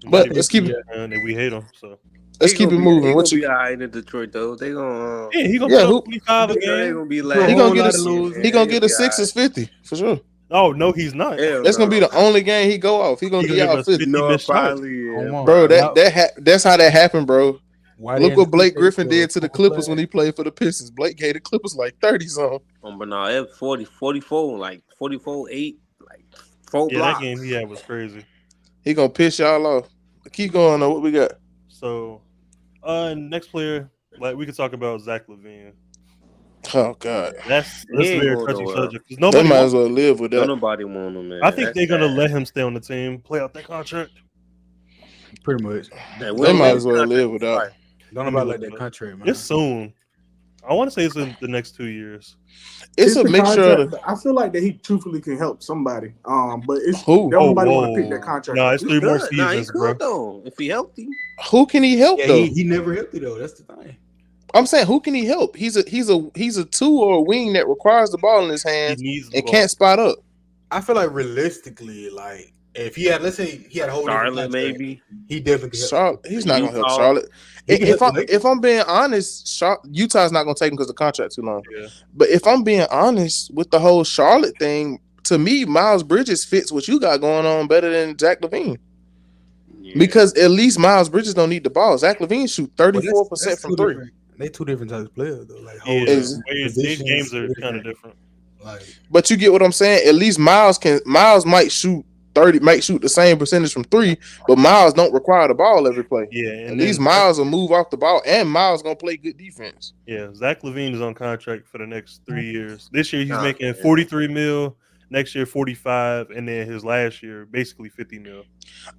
But Not let's even- keep it. and we hate him. So Let's keep it moving. He What gonna you? be all right in Detroit though. They gonna yeah, he gonna Yeah, put who- up 25 a they game. gonna be He like gonna get lose. He gonna get a Sixers 50 for sure. Oh no, he's not. That's gonna be the only game he go off. He gonna He get gonna y'all give us 50. 50 No, missed shots. probably yeah. Come on. Bro, that's how that happened, bro. Why Look they what Blake didn't Griffin take did to the Clippers when he played for the Pistons. Blake gave the Clippers like 30 something. But no, it 44, like 44, 8, like 4 Yeah, blocks. that game he had was crazy. He gonna piss y'all off. Keep going on. What we got? So, next player, like we could talk about Zach LaVine. Oh God, That's He ain't very going touchy nowhere. subject. 'Cause they nobody might wants- as well live with Don't that. nobody want him, man. I think That's they're gonna sad. let him stay on the team, play out that contract. Pretty much. Man, They might as well live with that. Right. Don't Let me nobody look like it that up. country, man. It's soon. I want to say it's in the next 2 years. It's a the mixture of contract. I feel like that he truthfully can help somebody. But it's Who? nobody Oh, want to pick whoa. that contract. No, it's He 3 more good. Nah, he seasons, bro. good though. If he healthy, who can he help Yeah, though? he never helped you though. That's the thing. I'm saying who can he help? He's a 2 or a wing that requires the ball in his He hands needs the and ball. can't spot up. I feel like realistically, like If he had, let's say, he had a whole different Charlotte, contract, maybe. he definitely could help. Charlotte, he's not gonna help Utah. Charlotte. He can help the Lakers. If I'm being honest, Utah's not gonna take him because the contract too long. Yeah. But if I'm being honest with the whole Charlotte thing, to me, Miles Bridges fits what you got going on better than Zach LaVine. Yeah. Because at least Miles Bridges don't need the ball. Zach LaVine shoot 34% That's from three. They two different types of players though. Like Yeah, Is- these games are kind of different. Like But you get what I'm saying? At least Miles might shoot the same percentage from three, but Miles don't require the ball every play. Yeah, At and least then Miles will move off the ball, and Miles gonna play good defense. Zach LaVine is on contract for the next 3 years. This year he's Oh, making man. 43 mil. Next year 45, and then his last year basically 50 mil.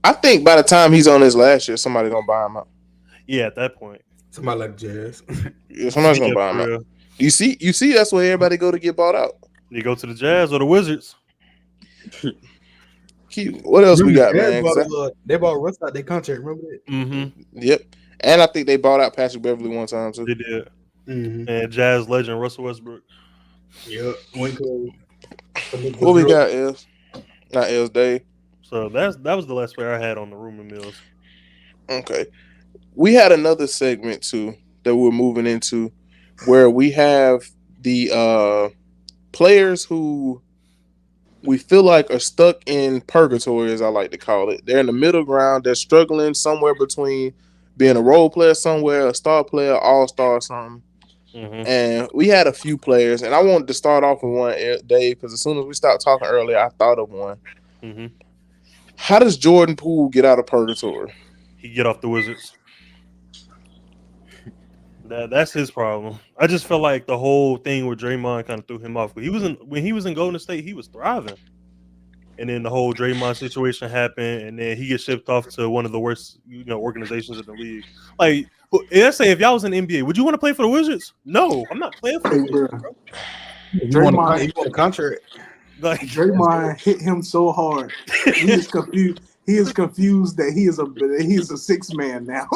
I think by the time he's on his last year, somebody gonna buy him out. Yeah, at that point, somebody like Jazz. Yeah, somebody's gonna Yeah, buy him for out. real. You see, that's where everybody go to get bought out. You go to the Jazz or the Wizards. What else we got, man? They bought Russ out their contract. Remember that? Mm-hmm. Yep. And I think they bought out Patrick Beverly one time too. They did. Mm-hmm. And Jazz legend Russell Westbrook. Yep. What we got, Els? Not Els Dave. So that was the last player I had on the rumor mills. Okay. We had another segment too that we're moving into where we have the players who we feel like are stuck in purgatory, as I like to call it. They're in the middle ground. They're struggling somewhere between being a role player somewhere, a star player, all-star, something. Mm-hmm. And we had a few players, and I wanted to start off with one, Dave, because as soon as we stopped talking earlier, I thought of one. Mm-hmm. How does Jordan Poole get out of purgatory? He get off the Wizards. That's his problem. I just felt like the whole thing with Draymond kind of threw him off. When he was in Golden State, he was thriving, and then the whole Draymond situation happened, and then he gets shipped off to one of the worst, organizations in the league. Like, let's say if y'all was in the NBA, would you want to play for the Wizards? No, I'm not playing for the Hey, Wizards, bro. bro. You want a contract? Like, Draymond hit him so hard. He is confused. He is confused that he is a six man now.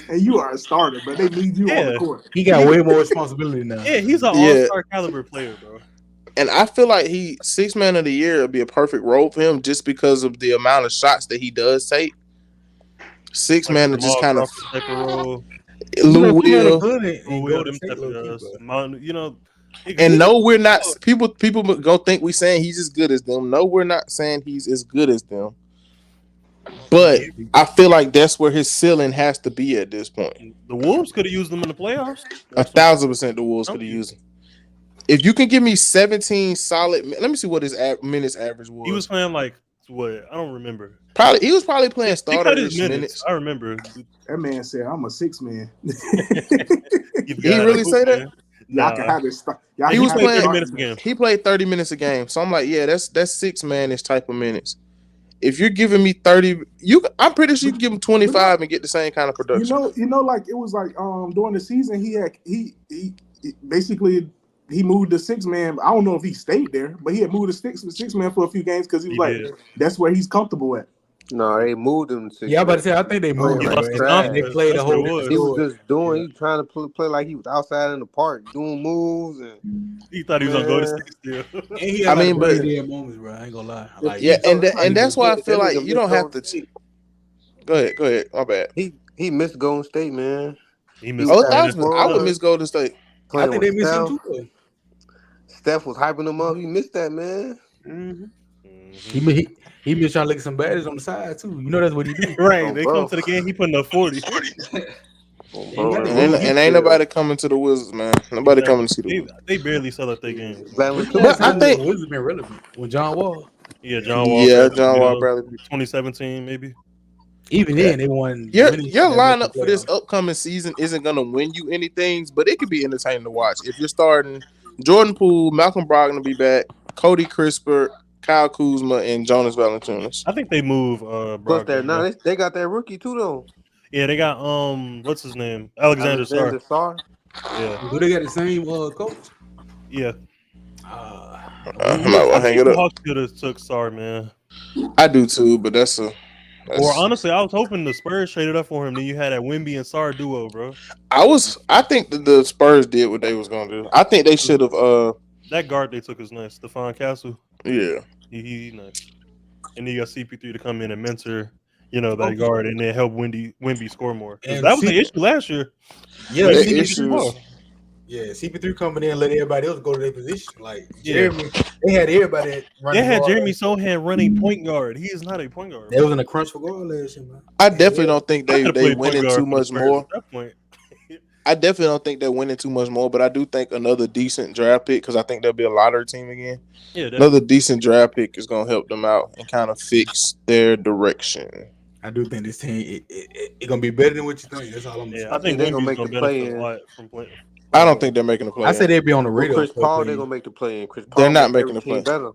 And you are a starter, but they need you on the court. He got way more responsibility now. yeah, he's an all-star caliber player, bro. And I feel like he 6th man of the year would be a perfect role for him just because of the amount of shots that he does take. 6th man to just kind of Lou Will. Them type of guys. And no, we're not. People go think we saying he's as good as them. No, we're not saying he's as good as them. But I feel like that's where his ceiling has to be at this point. The Wolves could have used him in the playoffs. 1,000% the Wolves could have used him. If you can give me 17 solid, let me see what his minutes average was. He was playing like what? I don't remember. He was probably playing starter minutes. I remember. That man said, "I'm a six man." Did he really say that? Y'all can have this. He was playing 30 minutes a game. He played 30 minutes a game. So I'm like, yeah, that's 6-man-ish type of minutes. If you're giving me 30, I'm pretty sure you can give him 25 and get the same kind of production. Like it was like during the season he basically he moved to 6-man. I don't know if he stayed there, but he had moved to 6-man for a few games because he was that's where he's comfortable at. No, they moved him to 6. Yeah, I'm about to say I think they moved him. And they played the whole. He was just doing. He trying to play like he was outside in the park doing moves, and he thought he was gonna go to 6 still. I mean, but moments, bro. I ain't gonna lie. Like, and that's why I feel like you don't have to. Go ahead. My bad. He missed Golden State, man. He missed. I would miss Golden State. I think they missed him too. Steph was hyping him up. He missed that, man. Mm-hmm. He been trying to lick some baddies on the side too. You know that's what he do. Right. They come to the game. He putting up 40. And ain't nobody coming to the Wizards, man. Nobody coming to see the Wizards. They barely sell out their games. But I think the Wizards been relevant with John Wall. Yeah, John Wall. Yeah, John Wall barely. 2017, maybe. Even then, they won. Your lineup for this upcoming season isn't going to win you anything, but it could be entertaining to watch. If you're starting Jordan Poole, Malcolm Brogdon to be back, Cody Crisper, Kyle Kuzma, and Jonas Valanciunas. I think they move. Plus that they got that rookie too though. Yeah, they got what's his name? Alexander Sarr. Yeah. Do they got the same coach? Yeah. I might want to hang it up. Hawks could have took Sarr, man. I do too, but that's Or honestly, I was hoping the Spurs traded up for him. Then you had that Wemby and Sarr duo, bro. I think that the Spurs did what they was gonna do. I think they should have. That guard they took is nice, Stephon Castle. Yeah. He nice. and then you got CP3 to come in and mentor, that Okay. guard, and then help Wemby score more. Because And that was the issue last year. Yeah, Wemby The didn't get the issues. ball. Yeah, CP3 coming in, let everybody else go to their position. Like Yeah. Jeremy, they had everybody running. They had guard. Jeremy Sohan running point guard. He is not a point guard. They was in a crunch for guard last year, man. I definitely don't think I could they have played point winning guard too for the much Spurs more. at that point. I definitely don't think they're winning too much more, but I do think another decent draft pick, because I think they'll be a lottery team again. Yeah, Another decent draft pick is going to help them out and kind of fix their direction. I do think this team it gonna be better than what you think. That's all I'm saying. I think they're gonna Wemby's make gonna the benefit play-in. a lot from playing. I don't think they're making a play. I said they'd be on the With radar. Chris Paul, they're gonna make the play in. Chris Paul, They're not make making the every team play. better.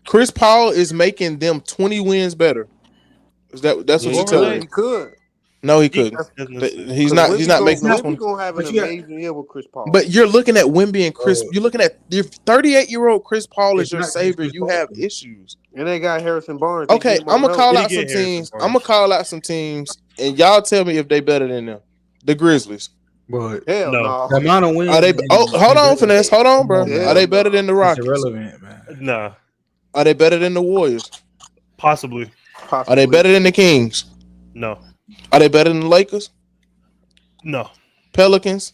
Chris Paul is making them 20 wins better. That's what Yeah, you're he telling me? He could. No, he couldn't. He's not making this one. Wemby gonna have an But you got- amazing year with Chris Paul. But you're looking at Wemby and Chris. You're looking at your 38-year-old Chris Paul It's is your not just savior. Chris You Paul. have issues. and they got Harrison Barnes. They Okay, get more I'm gonna help. call Did he out some get Harrison teams. Barnes? I'm gonna call out some teams, and y'all tell me if they better than them. The Grizzlies. But Hell No. no. the amount of wins. Are they? Oh, hold on, finesse. Hold on, bro. Yeah. Are they better than the It's Rockets? irrelevant, man. Nah, Are they better than the Warriors? possibly. Are they better than the Kings? No, Are they better than the Lakers? no, Pelicans?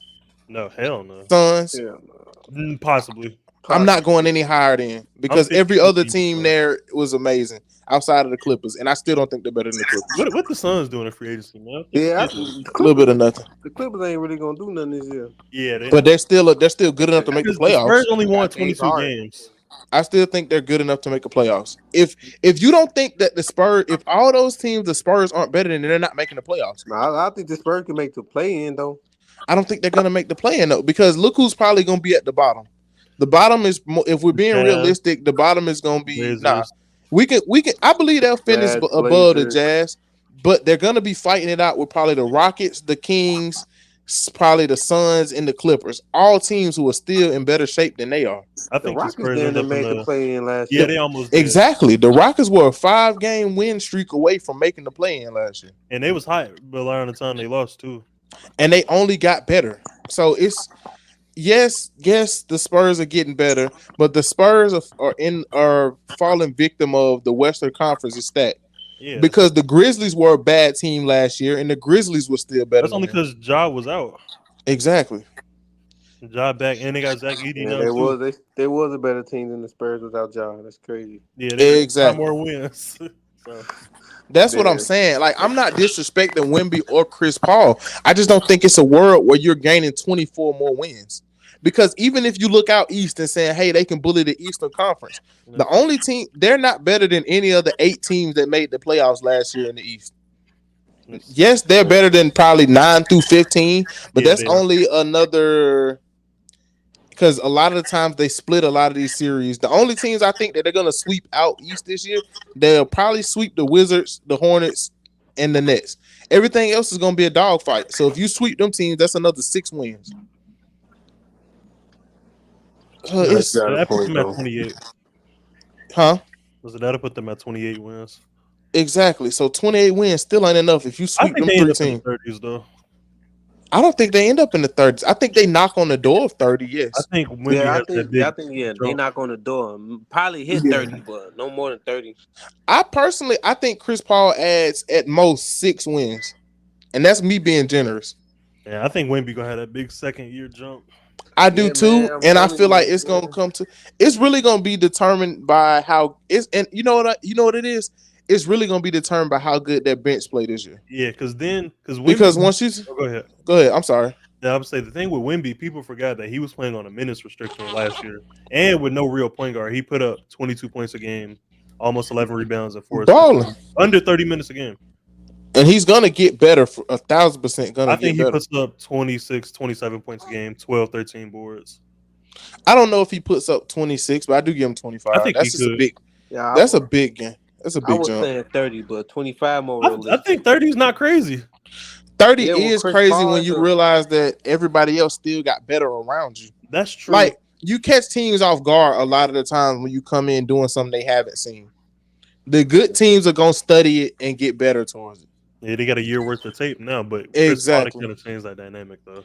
no. Hell no. Suns? Yeah, Possibly. I'm not going any higher than, because I'm every other 50-50 team there was amazing outside of the Clippers, and I still don't think they're better than the Clippers. What the Suns doing in free agency, man? Yeah, A little bit of nothing, the Clippers ain't really gonna do nothing this year. Yeah, but they're still good enough to make the because the Spurs playoffs. only won Got James 22 Harden. games. I still think they're good enough to make the playoffs. If you don't think that the Spurs, if all those teams, the Spurs aren't better than, they're not making the playoffs. I think the Spurs can make the play in though. I don't think they're gonna make the play-in though, because look who's probably gonna be at the bottom. The bottom is, if we're being Jazz, realistic, the bottom is gonna be Blazers. We can. I believe they'll finish Jazz, above the Blazers. Jazz, but they're gonna be fighting it out with probably the Rockets, the Kings, probably the Suns, and the Clippers. All teams who are still in better shape than they are. I The think the Rockets Spurs didn't end up make in the play in last Yeah, year. they almost did. Exactly. The Rockets were a 5-game win streak away from making the play-in last year, And they was high, but around the time they lost too. and they only got better. So it's yes, the Spurs are getting better, but the Spurs are falling victim of the Western Conference is stacked. Yeah, Because the Grizzlies were a bad team last year, and the Grizzlies were still better. that's only than them. because Ja was out. Exactly. Ja back, and they got Zach Edey Yeah, now they too. was a better team than the Spurs without John. That's crazy. Yeah, they Exactly. got more wins. So, That's what I'm saying. Like, I'm not disrespecting Wemby or Chris Paul. I just don't think it's a world where you're gaining 24 more wins. Because even if you look out east and saying, hey, they can bully the Eastern Conference, the only team, they're not better than any of the 8 teams that made the playoffs last year in the East. Yes, they're better than probably 9 through 15, but Yeah, that's they are. only another, because a lot of the times they split a lot of these series. The only teams I think that they're going to sweep out East this year, they'll probably sweep the Wizards, the Hornets, and the Nets. Everything else is going to be a dogfight. So if you sweep them teams, that's another 6 wins. It's, that put them at 28. huh? That'll put them at 28 wins. Exactly. So 28 wins still ain't enough if you I sweep think them they 3 end up in teams. the 30s though. I don't think they end up in the 30s. I think they knock on the door of 30, yes. I think Wemby Yeah, has that big. I think they jump. knock on the door. Probably hit Yeah. 30, but no more than 30. I think Chris Paul adds at most 6 wins. And that's me being generous. Yeah, I think Wemby gonna have that big second year jump. I do Yeah, too, man, I'm and I telling feel you, like it's gonna man. come to. It's really gonna be determined by how it's, and you know what it is. It's really gonna be determined by how good that bench play this year. Yeah, because Wemby, Because once you go ahead. go ahead, I'm sorry. Yeah, I would say the thing with Wemby, people forgot that he was playing on a minutes restriction last year, and with no real point guard, he put up 22 points a game, almost 11 rebounds, and 4 assists. Balling, Under 30 minutes a game. and he's gonna get better for 1,000%. Gonna I think get he better. puts up 26, 27 points a game, 12, 13 boards. I don't know if he puts up 26, but I do give him 25. I think That's he just a could. big. Yeah, That's a big game. That's a I big was jump. saying 30, but 25 more I realistic. think 30 is not crazy. 30 Yeah, well, is Chris crazy Paul when is you a- realize that everybody else still got better around you. That's true. Like, you catch teams off guard a lot of the times when you come in doing something they haven't seen. The good teams are gonna study it and get better towards it. yeah, they got a year worth of tape now, but Exactly. going to change that dynamic though.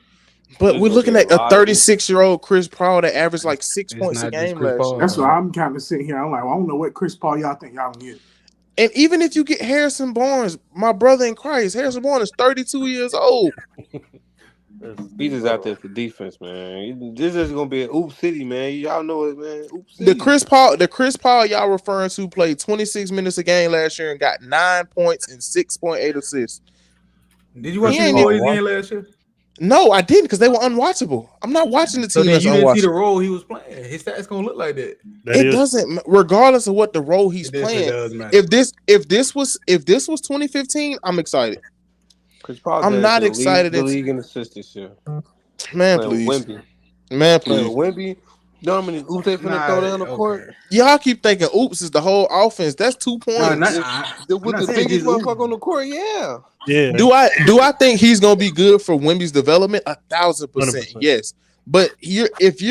But He's we're gonna looking get at a a lot of 36-year-old Chris Paul that averaged like 6 It's points a not just game Chris last Paul. year. That's why I'm kind of sitting here. I'm like, well, I don't know what Chris Paul y'all think y'all can get. And even if you get Harrison Barnes, my brother in Christ, Harrison Barnes is 32 years old. He just out there for defense, man. This is gonna be an oop city, man. Y'all know it, man. Oop The city. Chris Paul y'all referring to played 26 minutes a game last year and got 9 points and 6.8 assists. Did you watch He any ain't more of even- his game last year? No, I didn't because they were unwatchable. I'm not watching the So team then that's you didn't see the unwatchable. role he was playing. His stats gonna look like that. It doesn't, regardless of what the role he's It definitely playing. does matter. If this was 2015, I'm excited. Chris Paul I'm not excited. The league in assists this year. Man, Playing please. Wemby. Man, Playing please. Wemby. You know how many oops they finna throw down the court? Y'all keep thinking oops is the whole offense. That's 2 points. With the biggest motherfucker on the court, yeah. Yeah. Do I think he's gonna be good for Wemby's development? 1,000%, yes. But if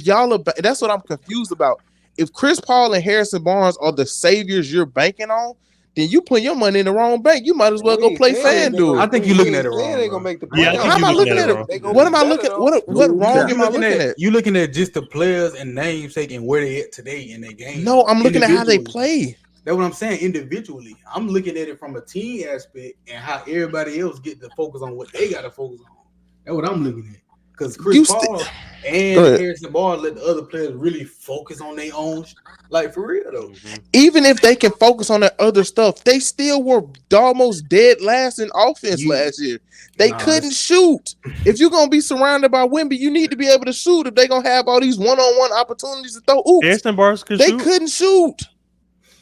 y'all are, that's what I'm confused about. If Chris Paul and Harrison Barnes are the saviors you're banking on, then you put your money in the wrong bank. You might as well go play FanDuel. I think you're looking at it wrong. They gonna make the How am I looking at it? What am I looking? What wrong am I looking at? You looking at just the players and namesake and where they at today in their game. No, I'm looking at how they play. That's what I'm saying. Individually, I'm looking at it from a team aspect and how everybody else get to focus on what they got to focus on. That's what I'm looking at. Because Chris Paul and Harrison Barnes let the other players really focus on their own, like for real though. Even if they can focus on that other stuff, they still were almost dead last in offense last year. They couldn't shoot. If you're gonna be surrounded by Wemby, you need to be able to shoot. If they're gonna have all these one-on-one opportunities to throw, Harrison Barnes could they shoot. couldn't shoot.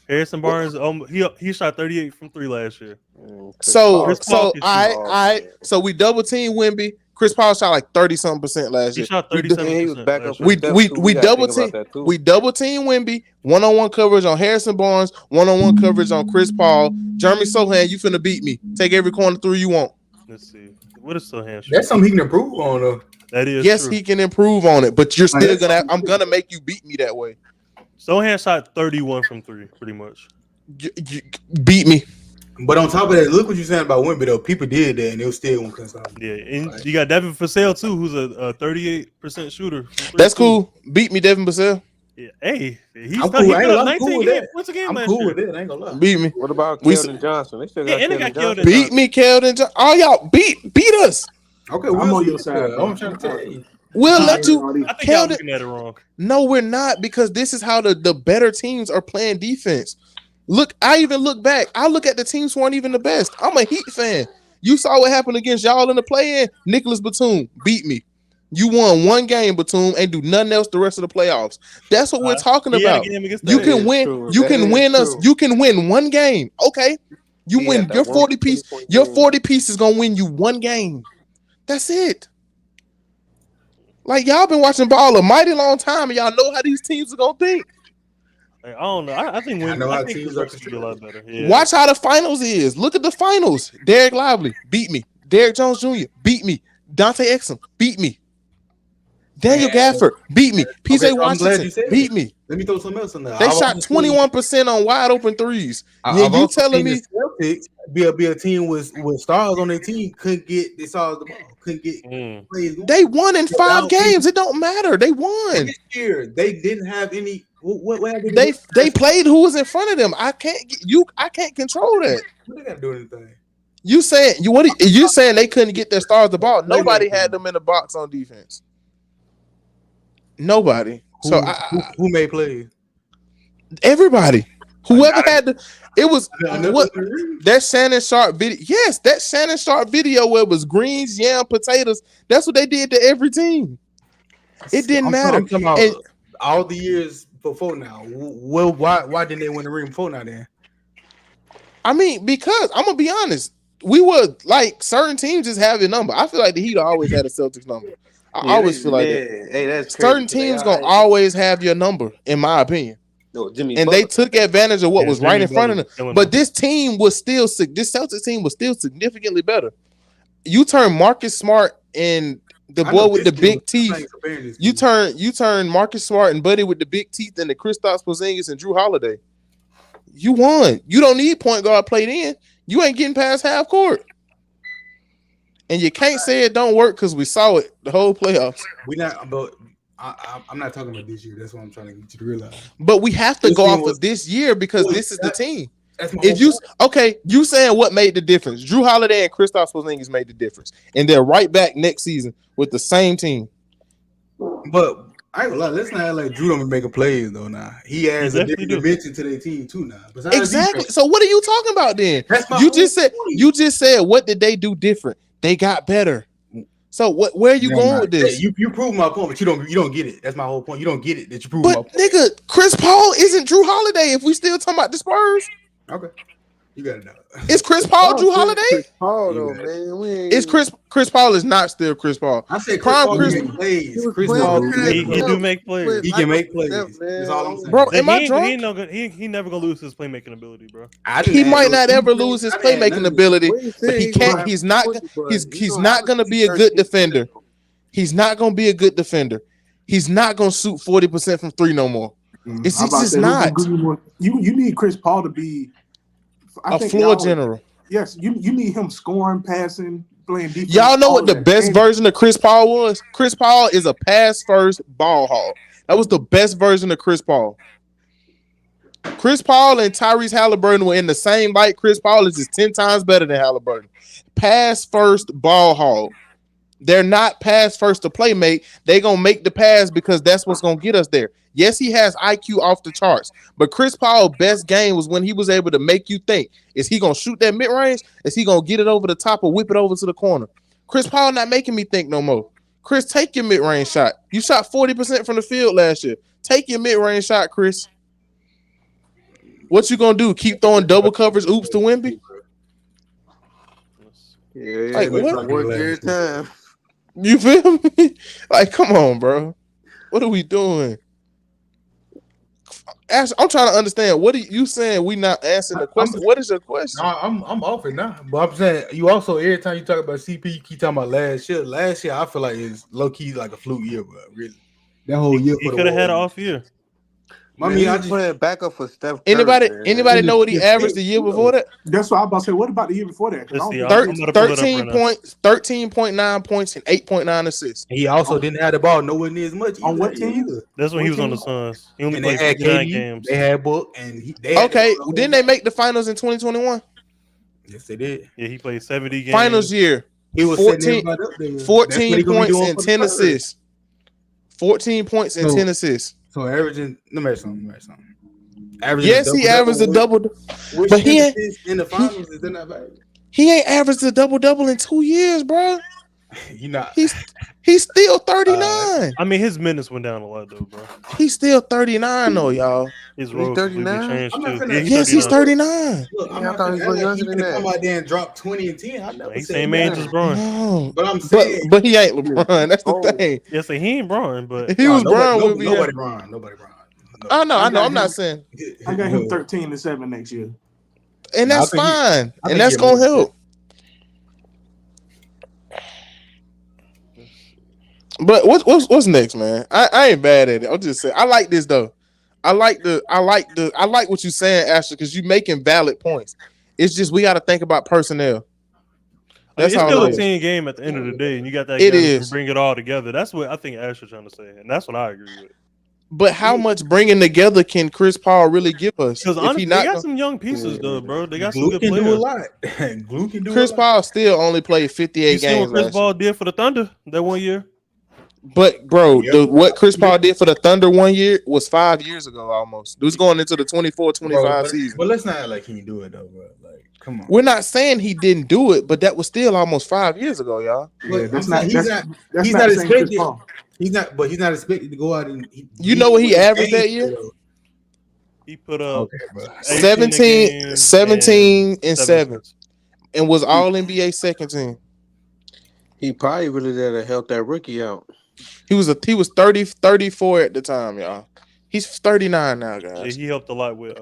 Harrison Barnes, he shot 38 from 3 last year. So we double team Wemby. Chris Paul shot like 30-something% last year. He shot 37%. We double team Wemby. One-on-one coverage on Harrison Barnes. One-on-one coverage on Chris Paul. Jeremy Sohan, you finna beat me. Take every corner through you want. Let's see. What is Sohan? That's something he can improve on though. That is yes, true. he can improve on it, but you're still I'm gonna make you beat me that way. Sohan shot 31 from 3, pretty much. Beat me. But on top of that, look what you're saying about Wemby though. People did that and they still won't cut off. Yeah, and you got Devin Vassell too, who's a 38% shooter. That's cool. Beat me, Devin Vassell. Yeah, hey, he's I'm cool. he put up 19 cool with games. that. Once again, I'm cool with it. I ain't gonna lie. Beat me. What about Keldon Johnson? They still got Keldon Johnson. Beat me, Keldon Johnson. Oh, y'all beat us. Okay, I'm on your side. I'm trying to tell you. We'll let you. I think y'all looking at it wrong. No, we're not, because this is how the better teams are playing defense. Look, I even look back. I look at the teams who aren't even the best. I'm a Heat fan. You saw what happened against y'all in the play-in. Nicholas Batum beat me. You won one game, Batum, and do nothing else the rest of the playoffs. That's what we're talking about. You can win. You can win us. You can win one game. Okay, you win your 40 piece. Your 40 piece is gonna win you one game. That's it. Like, y'all been watching ball a mighty long time, and y'all know how these teams are gonna think. I don't know. I think teams are a lot better. Yeah. Watch how the finals is. Look at the finals. Derek Lively beat me. Derek Jones Jr. beat me. Dante Exum beat me. Daniel Gafford beat me. PJ Washington beat me. Let me throw something else in there. They shot 21% on wide open threes. You telling me the Celtics be a team with stars on their team couldn't get the stars the ball, couldn't get plays. They won in 5 games. It don't matter. They won. This year they didn't have any. What they played who was in front of them. I can't control that. What they got to do anything? You saying they couldn't get their stars the ball? Nobody had them in the box on defense. Nobody. Who made plays? Everybody. Whoever had it was what that Shannon Sharp video. Yes, that Shannon Sharp video where it was greens, yam, potatoes. That's what they did to every team. It didn't matter. I'm talking about all the years before now. Well, why didn't they win the ring before now then? I mean, because I'm gonna be honest, we were like certain teams just have your number. I feel like the Heat always had a Celtics number. I always feel like that. Hey, that's certain teams gonna always have your number, in my opinion. No, Jimmy and they took advantage of what was right in front of them. But this team was still this Celtics team was still significantly better. You turn Marcus Smart and the boy with the big teeth. You turn Marcus Smart and Buddy with the big teeth and the Kristaps Porzingis and Drew Holiday. You won. You don't need point guard played in. You ain't getting past half court. And you can't say it don't work because we saw it the whole playoffs. I'm not talking about this year. That's what I'm trying to get you to realize. But we have to go off of this year because this is the team. That's my If whole you okay, you saying what made the difference? Drew Holiday and Kristaps Porzingis made the difference, and they're right back next season with the same team. point. But I ain't gonna lie, let's not act like Drew don't make a plays though. Now he adds a definitely different do. dimension to their team too. Now, besides Exactly. defense, So what are you talking about then? that's my You whole just said point. what did they do different? They got better. So what? Where are you No, going nah, with this? you prove my point, but you don't get it. That's my whole point. You don't get it that you prove my But point. nigga, Chris Paul isn't Drew Holiday. If we still talking about the Spurs, Okay, you got it now. is Chris Paul Drew Chris Holiday? Paul You though, got it. man. We ain't. Is Chris Paul is not still Chris Paul. I said Chris Prime Paul Chris, can make He plays. was Chris playing Paul with can Pat make He plays. do Steph. make plays. He can make plays. That's all I'm saying. bro. But Am I he drunk? ain't no good. He never gonna lose his playmaking ability, bro. I didn't He add might no not ever defense. lose his I didn't add playmaking none of that. ability, We ain't but saying he he gonna can't. have He's not. 20, but He's gonna not going to average be a good 13 defender. He's not going to be a good defender. He's not going to shoot 40% from three no more. It's I'm about to just say, who's not gonna give you one? You need Chris Paul to be. I a think floor y'all. general. Yes, you need him scoring, passing, playing defense. Y'all know all what the that. best And version of Chris Paul was? Chris Paul is a pass first ball hog. That was the best version of Chris Paul. Chris Paul and Tyrese Halliburton were in the same light. Chris Paul is just 10 times better than Halliburton. Pass first ball hog. They're not pass first to play make. They're going to make the pass because that's what's going to get us there. Yes, he has IQ off the charts, but Chris Paul's best game was when he was able to make you think, is he going to shoot that mid-range? Is he going to get it over the top or whip it over to the corner? Chris Paul not making me think no more. Chris, take your mid-range shot. You shot 40% from the field last year. Take your mid-range shot, Chris. What you going to do? Keep throwing double covers oops to Wemby? Yeah, Like, we what? work every time. You feel me? Like, come on, bro. What are we doing? Ash, I'm trying to understand. What are you saying? We not answering the question. What is your question? No, I'm off it now. But I'm saying you also every time you talk about CP, you keep talking about last year. Last year, I feel like it's low key like a fluke year, bro. Really, that whole year He for could the have had an Warriors. off year. I Man, mean, he I was just playing backup for Steph Curry, Anybody man. know what he averaged the year before that? that's what I'm about to say. What about the year before that? Because I Let's don't see. think I'm he about to pull it up right 13 now. points, 13.9 points, and 8.9 assists. he also didn't have the ball nowhere near as much on either. what team? either. That's when he What was on team? the Suns. He only And they played had 59 KD, games. they had Book, and they had Okay, the didn't they make the finals in 2021? Yes, they did. Yeah, he played 70 games. Finals year, He was setting 14, everybody up there. That's 14 what he gonna be points doing and for the 10 Spurs. assists. 14 points and 10 assists. So averaging, let me something. Averaging Yes, he averaged a double, Which but he ain't in the finals is that not bad? he ain't averaged a double in 2 years, bro. You not. He's still 39. I mean, his minutes went down a lot though, bro. He's still 39 though, y'all. His He's role completely 39? changed I'm not too. finna- Yeah, he's Yes, he's 39. 39. Look, I'm Yeah, I not thought he gonna was act like younger he's than gonna that. come out there and drop 20 and 10. I never He's said same age that. as Bron. No, But I'm saying, but he ain't LeBron. That's the Oh. thing. Yeah, so he ain't Bron, but If he was Bron, nobody, we'll be nobody Bron. Nobody Bron. No. I know. got I'm not him- saying, I got him 13-7 next year. and No, I that's think fine, I and think that's he gonna more than help. But what's next, man? I ain't bad at it. I'm just saying I like this though. I like what you're saying, Asher, because you're making valid points. It's just we got to think about personnel. I mean, That's it's how still it a is. team game at the end of the day, and you got that It guy who is. can bring it all together. That's what I think Asher's trying to say, and that's what I agree with. But how much bringing together can Chris Paul really give us? Because If honestly, he they not got some young pieces though, bro. They got some Glue good can do a players. lot. Glue can do Chris a lot. Paul still only played 58 You seen what games Chris last Paul year. did for the Thunder that one year? But bro, Yep. what Chris Paul did for the Thunder 1 year was 5 years ago almost. It was going into the 24-25 season. But let's not act like he can do it though, bro. Like, come on. We're not saying he didn't do it, but that was still almost 5 years ago, y'all. Yeah, But I'm saying he's not the same Chris expected. Paul. He's not expected to go out and. You know what he averaged that year? He put up Okay, bro. 17 and 7, and was all NBA second team. He probably really did to help that rookie out. He was 34 at the time, y'all. He's 39 now, Yeah, guys. he helped a lot with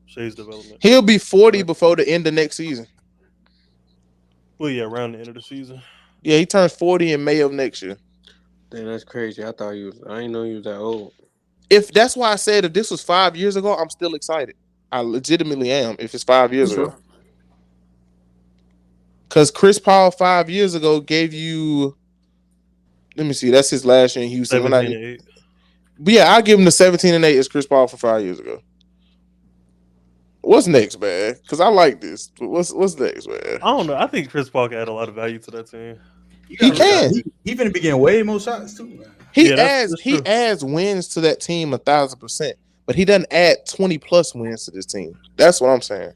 Shea's development. He'll be 40 before the end of next season. Well, yeah, around the end of the season. Yeah, he turns 40 in May of next year. Damn, that's crazy. I didn't know he was that old. If that's why I said if this was 5 years ago, I'm still excited. I legitimately am. If it's 5 years ago, because Chris Paul 5 years ago gave you. Let me see. That's his last year in Houston. 17 and 8. But yeah, I'll give him the 17 and 8 as Chris Paul for 5 years ago. What's next, man? Because I like this. What's next, man? I don't know. I think Chris Paul can add a lot of value to that team. You He gotta realize can. he finna be getting way more shots too, man. He Yeah, that's adds he true. adds wins to that team 1,000%, but he doesn't add 20+ wins to this team. That's what I'm saying.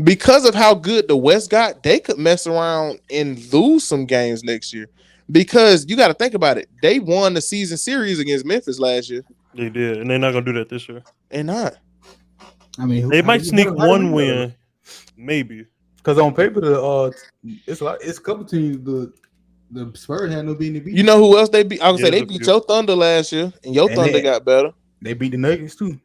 Because of how good the West got, they could mess around and lose some games next year. Because you got to think about it, they won the season series against Memphis last year, They did, and they're not gonna do that this year. and not. I mean, They might sneak one win, maybe. Because on paper, it's a couple teams. The Spurs had no beating the You know who else they beat? I was Yeah, say they that's beat good. your Thunder last year, and your And Thunder they- got better. They beat the Nuggets too.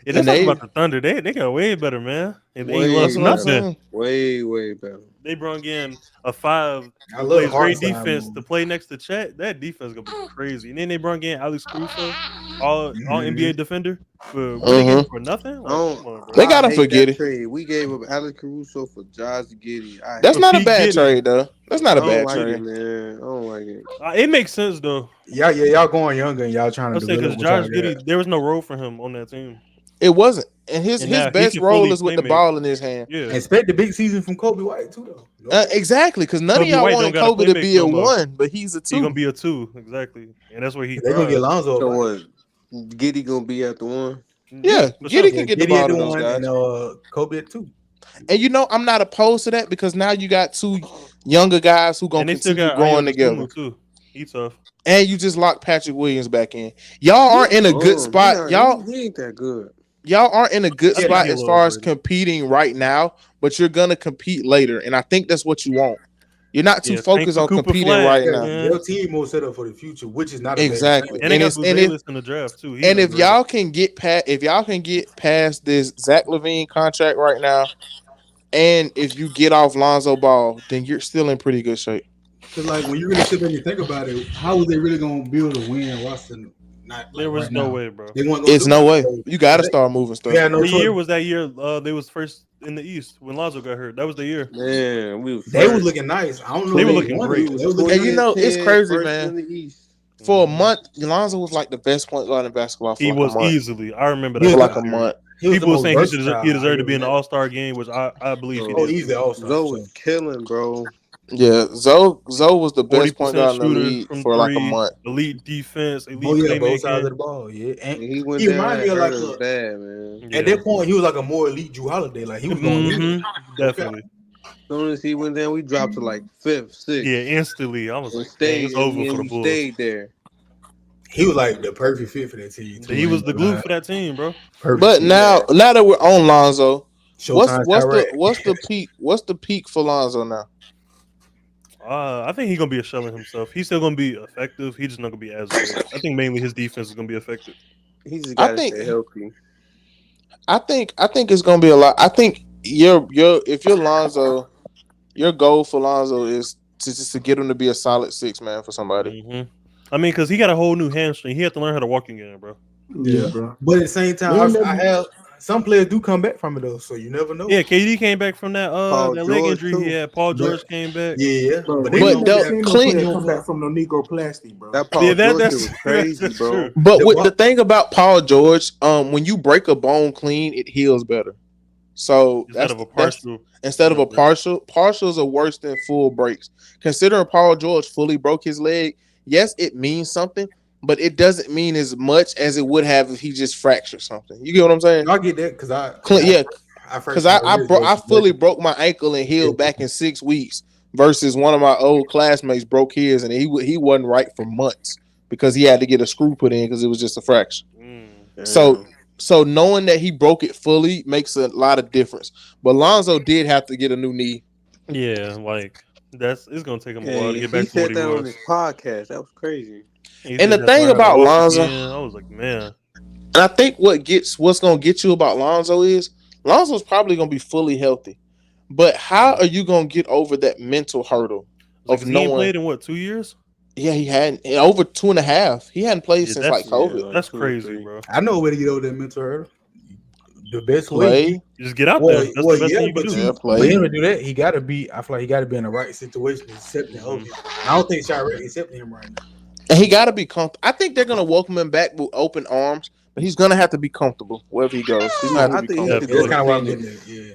Yeah, let's And talk they- about the Thunder. They got way better, man. And they ain't Way lost That's what I'm nothing. saying. Way better. They brought in a 5 I who love plays great Hartside defense move. to play next to Chet. That defense gonna be crazy. And then they brought in Alex Caruso, all Mhm. NBA defender for what they get for nothing. Like, Oh, come on, bro. They gotta I hate forget that it. trade. We gave up Alex Caruso for Josh Giddey. That's For not a Pete bad Giddy. trade, though. That's not I a don't bad like trade. it, man. I don't like it. It makes sense though. Y'all going younger and y'all trying I to was saying develop because what y'all Josh got. Giddey, there was no role for him on that team. It wasn't, and his And now he best can role fully is with the playmake. ball in his hand. Yeah, Expect the big season from Kobe White too, though. Exactly, because none Kobe of y'all White don't wanted gotta Kobe to playmake be a no more. 1, but he's a he 2. gonna be a 2 exactly, and that's where he. They're gonna get Lonzo. So back. what? Giddey gonna be at the one? Yeah, for Giddy sure. can get the Giddey ball at to the those one guys. and Kobe at 2. And you know, I'm not opposed to that because now you got 2 younger guys who And gonna they still continue got growing Ayo together. Dosunmu too. He tough. And you just locked Patrick Williams back in. Y'all aren't in a good spot. He ain't that good. Y'all aren't in a good I think spot he a as little far as overrated. competing right now, but you're gonna compete later, and I think that's what you want. You're not too Yeah, focused thanks to on Cooper competing Flag, right Yeah, now. man. your team more set up for the future, which is not a Exactly. bad And they got and if Buzelis in the draft too. He's and if underrated. y'all can get past this Zach LaVine contract right now, and if you get off Lonzo Ball, then you're still in pretty good shape. Because like when you really sit back and think about it, how was they really gonna build a win roster? Not like There was right no now. way, bro. They weren't gonna It's do no it. way. So, You got to they- start moving stuff. They had no The choice. year was that year. They was first in the East when Lonzo got hurt. That was the year. Man, we was They first. was looking nice. I don't know. They if were looking won great. it. They was looking And you know, it's crazy, first man. in the East. For a month, Lonzo was like the best point guard in basketball for He like was a month. easily. I remember He that. For was like a series. month. He was People the were most saying versatile. he deserved to be in I the give All Star game, which I believe he Oh, did. he's the all-star. Zoe for was sure. killing, bro. Yeah, Zoe was the best point 40% guard in the shooter league from for like a 3, month. elite defense, elite Oh yeah, both sides playmaking. of the ball. Yeah, and And he went he down reminded me of hurt like us bad, man. Yeah. at that point he was like a more elite Drew Holiday. Like he was going in. Mhm, definitely. As soon as he went down, we dropped to like 5th, 6th. Yeah, instantly. I was And like, dang, it's over and for the we Bulls. stayed there. He was like the perfect fit for that team. Too. He was the glue for that team, bro. Perfect. But fit. now that we're on Lonzo, Showtime what's the peak for Lonzo now? I think he's gonna be a shell of himself. He's still gonna be effective. He's just not gonna be as good. I think mainly his defense is gonna be effective. He just I got to think- stay healthy. I think it's gonna be a lot. I think if you're Lonzo, your goal for Lonzo is to get him to be a solid 6-man for somebody. Mhm. I mean, because he got a whole new hamstring. He had to learn how to walk again, bro. Yeah, bro. But at the same time, They I have some players do come back from it though, so you never know. Yeah, KD came back from that Paul that leg George, injury too. he had. Paul But- George came back. yeah. Bro, But we they ain't But never the seen no Clint- player come back from no negroplasty, bro. That Paul Yeah, George that's shit was crazy, that's bro. true. But The with one- the thing about Paul George, when you break a bone clean, it heals better. So Instead of a that's partial. instead of a Yeah. partials are worse than full breaks. Considering Paul George fully broke his leg, yes, it means something, but it doesn't mean as much as it would have if he just fractured something. You get what I'm saying? I get that because Because I fully broke my ankle and healed back in 6 weeks versus one of my old classmates broke his and he wasn't right for months because he had to get a screw put in because it was just a fracture. Damn. So knowing that he broke it fully makes a lot of difference. But Lonzo did have to get a new knee. Yeah, like it's gonna take him a Yeah, while to get back he to what said he that on was. his podcast. That was crazy. He And said the that thing learn how to about walk Lonzo- again. I was like, man, And I think what's gonna get you about Lonzo is Lonzo's probably gonna be fully healthy. But how are you gonna get over that mental hurdle like, of he ain't knowing? played in what 2 years? Yeah, he hadn't in over 2.5. He hadn't played Yeah, since like that's- COVID. like That's 2 or crazy, 3. bro. I know a way to get over that mental hurdle. The best way. Play. You just get out Well, there. That's well, the best yeah, thing you but can do. Yeah, for play. him to do that, he gotta be. I feel like he gotta be in the right situation, accepting of it. I don't think Shaq accepting him right now. And he got to be comfortable. I think they're going to welcome him back with open arms, but he's gonna have to be comfortable wherever he goes. He's gonna have I to be think he comfortable. should go That's kind of to why I'm getting Phoenix. there. Yeah.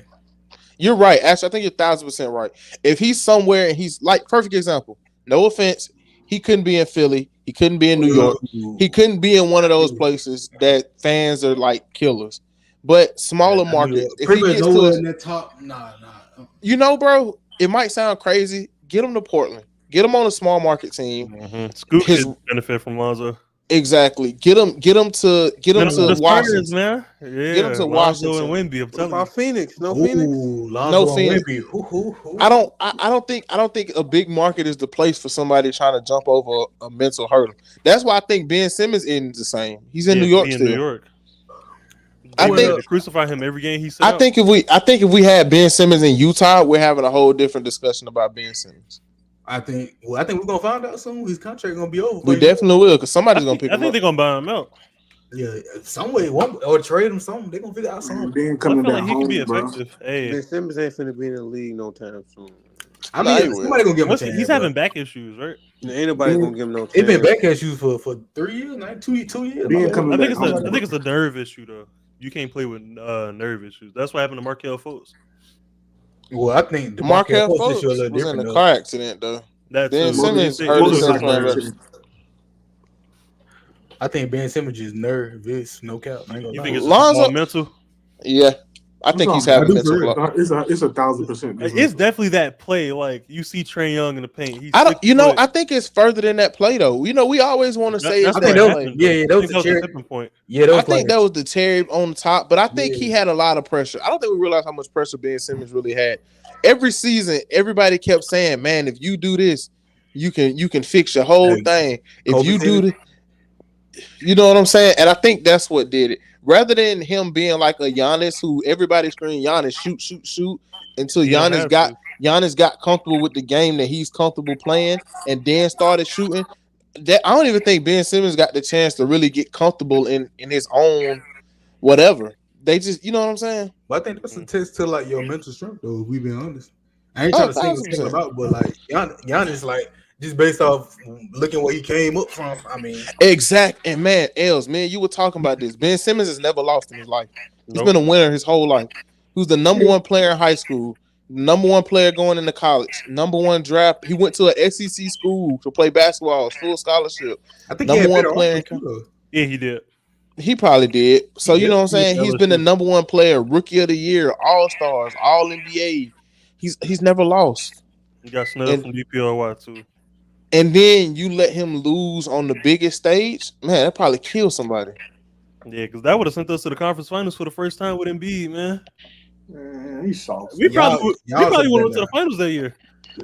You're right. Actually, I think you're 1,000% right. If he's somewhere and he's like, perfect example. No offense, he couldn't be in Philly. He couldn't be in New York. He couldn't be in one of those places that fans are like killers. But smaller markets, if he Pretty much gets to nowhere us, in that top. Nah. bro, it might sound crazy. Get him to Portland. Get him on a small market team. Scoot His could benefit from Lonzo. exactly. Get him to The Spurs, Washington. man. Get him Yeah, to Lonzo and Washington. Wemby. I'm What telling about you. Phoenix? No Ooh, Phoenix? Lonzo No and Phoenix. Wemby. Who? I don't think a big market is the place for somebody trying to jump over a mental hurdle. That's why I think Ben Simmons isn't the same. He's in New York He in still. New York. I They think ready to crucify him every game he set I out. think if we had Ben Simmons in Utah, we're having a whole different discussion about Ben Simmons. I think we're gonna find out soon. His contract gonna be over. We definitely will, because somebody's gonna pick I him think up. they're gonna buy him out. Yeah, some way, or trade him. Something they gonna figure out Man, something. Ben I coming feel down like he can be home, bro. effective. Hey, Ben Simmons ain't finna be in the league no time soon. I Nah, he mean, will. somebody gonna give him a chance. he's bro. having back issues, right? Ain't nobody gonna give him no They've been chance. back issues for 3 years, now 2 years. Ben my coming bad. I think back it's home. I think it's a nerve issue though. You can't play with nerve issues. That's what happened to Markelle Fultz. Well, I think the Markelle Fultz issue a Fultz little was in different. a though. car accident though. That Ben too. Simmons They- hurt most himself of playing it's basketball. I think Ben Simmons is nervous, no cap. I ain't gonna You lie. think it's Lonzo- more mental? Yeah, I think he's I having do mental for real. block. It's 1,000% different. It's definitely that play. Like you see Trae Young in the paint. He's I don't. 6 foot. I think it's further than that play though. We always want to say it's That's that what play. happened. Yeah, that I was think the that was cherry. the tipping point. Yeah, that I was think that was the cherry on the top, but I think he Yeah. had a lot of pressure. I don't think we realized how much pressure Ben Simmons really had. Every season, everybody kept saying, "Man, if you do this, you can fix your whole Hey, thing. If Kobe you said do it. this, you know what I'm saying." And I think that's what did it. Rather than him being like a Giannis, who everybody screamed Giannis shoot until He don't have to. Giannis got comfortable with the game that he's comfortable playing, and then started shooting. That I don't even think Ben Simmons got the chance to really get comfortable in his own whatever. They just, you know what I'm saying? But I think that's a test to like your mental strength, though. If we being honest, I ain't Oh, trying to single 1,000%. him out, but like Giannis, like just based off looking where he came up from. I mean, Exact. And man, Els, man, you were talking about this. Ben Simmons has never lost in his life. He's been a winner his whole life. He was the number one player in high school, number one player going into college, number one draft. He went to an SEC school to play basketball, full scholarship. I think Number he had one better player. offers, too, though. Yeah, he did. He probably did. So He you know what I'm definitely saying? He's did been the LSU. number one player, rookie of the year, all stars, all NBA. He's never lost. He got snubbed from DPOY too. And then you let him lose on the biggest stage, man, that probably killed somebody. Yeah, because that would have sent us to the conference finals for the first time with Embiid, man. Man, he's soft. We probably y'all would have went said to the finals that year.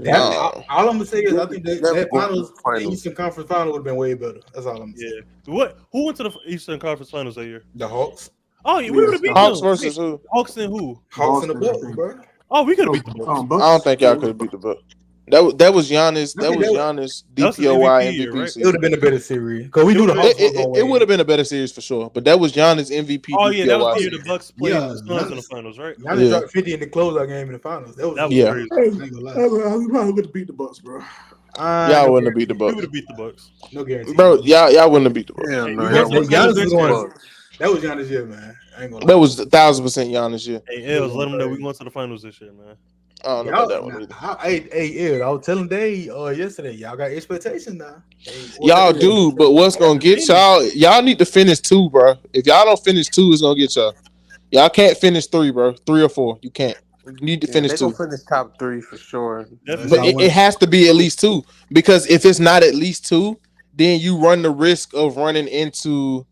All I'm gonna say is I think that Never going to finals, the finals. the Eastern Conference final would have been way better. That's all I'm gonna say. Yeah. Who went to the Eastern Conference finals that year? The Hawks, Oh, yeah, we would have beat Hawks them. versus who? Hawks and who? Hawks and the Boston, I Bucks, think. bro. Oh, we could have beat the Bucks. I don't think y'all could have beat the Bucks. That was Giannis. That I think was that Giannis that was his DPOY MVP year, MVP right? It would season. have been a better series because we knew the Hawks was gonna It win. would have been a better series for sure. But that was Giannis MVP Oh yeah, that was DPOY the year the season. Bucks played Yeah, the Suns in the Giannis- finals, right? Giannis Yeah. dropped 50 in the closeout game in the finals. That was Yeah. crazy. I ain't gonna lie. We probably would have beat the Bucks, bro. Y'all wouldn't have beat the We Bucks, would have beat the Bucks. No guarantee, bro. Y'all wouldn't have beat the Bucks. Hell Hey, no. we Hell went to the no. Giannis finals was next going. year. That was Giannis' year, man. I ain't gonna That lie. was 1,000% Giannis year. Hey, Els, let them know we going to the finals this year, man. I don't know about that one either. Hey, I was telling Dave yesterday, y'all got expectations now. Y'all do, but what's gonna get y'all? Y'all need to finish 2, bro. If y'all don't finish 2, it's gonna get y'all. Y'all can't finish 3, bro. 3 or 4, you can't. You need to finish They're 2. gonna finish top 3 for sure. Definitely. But it has to be at least 2, because if it's not at least 2, then you run the risk of running into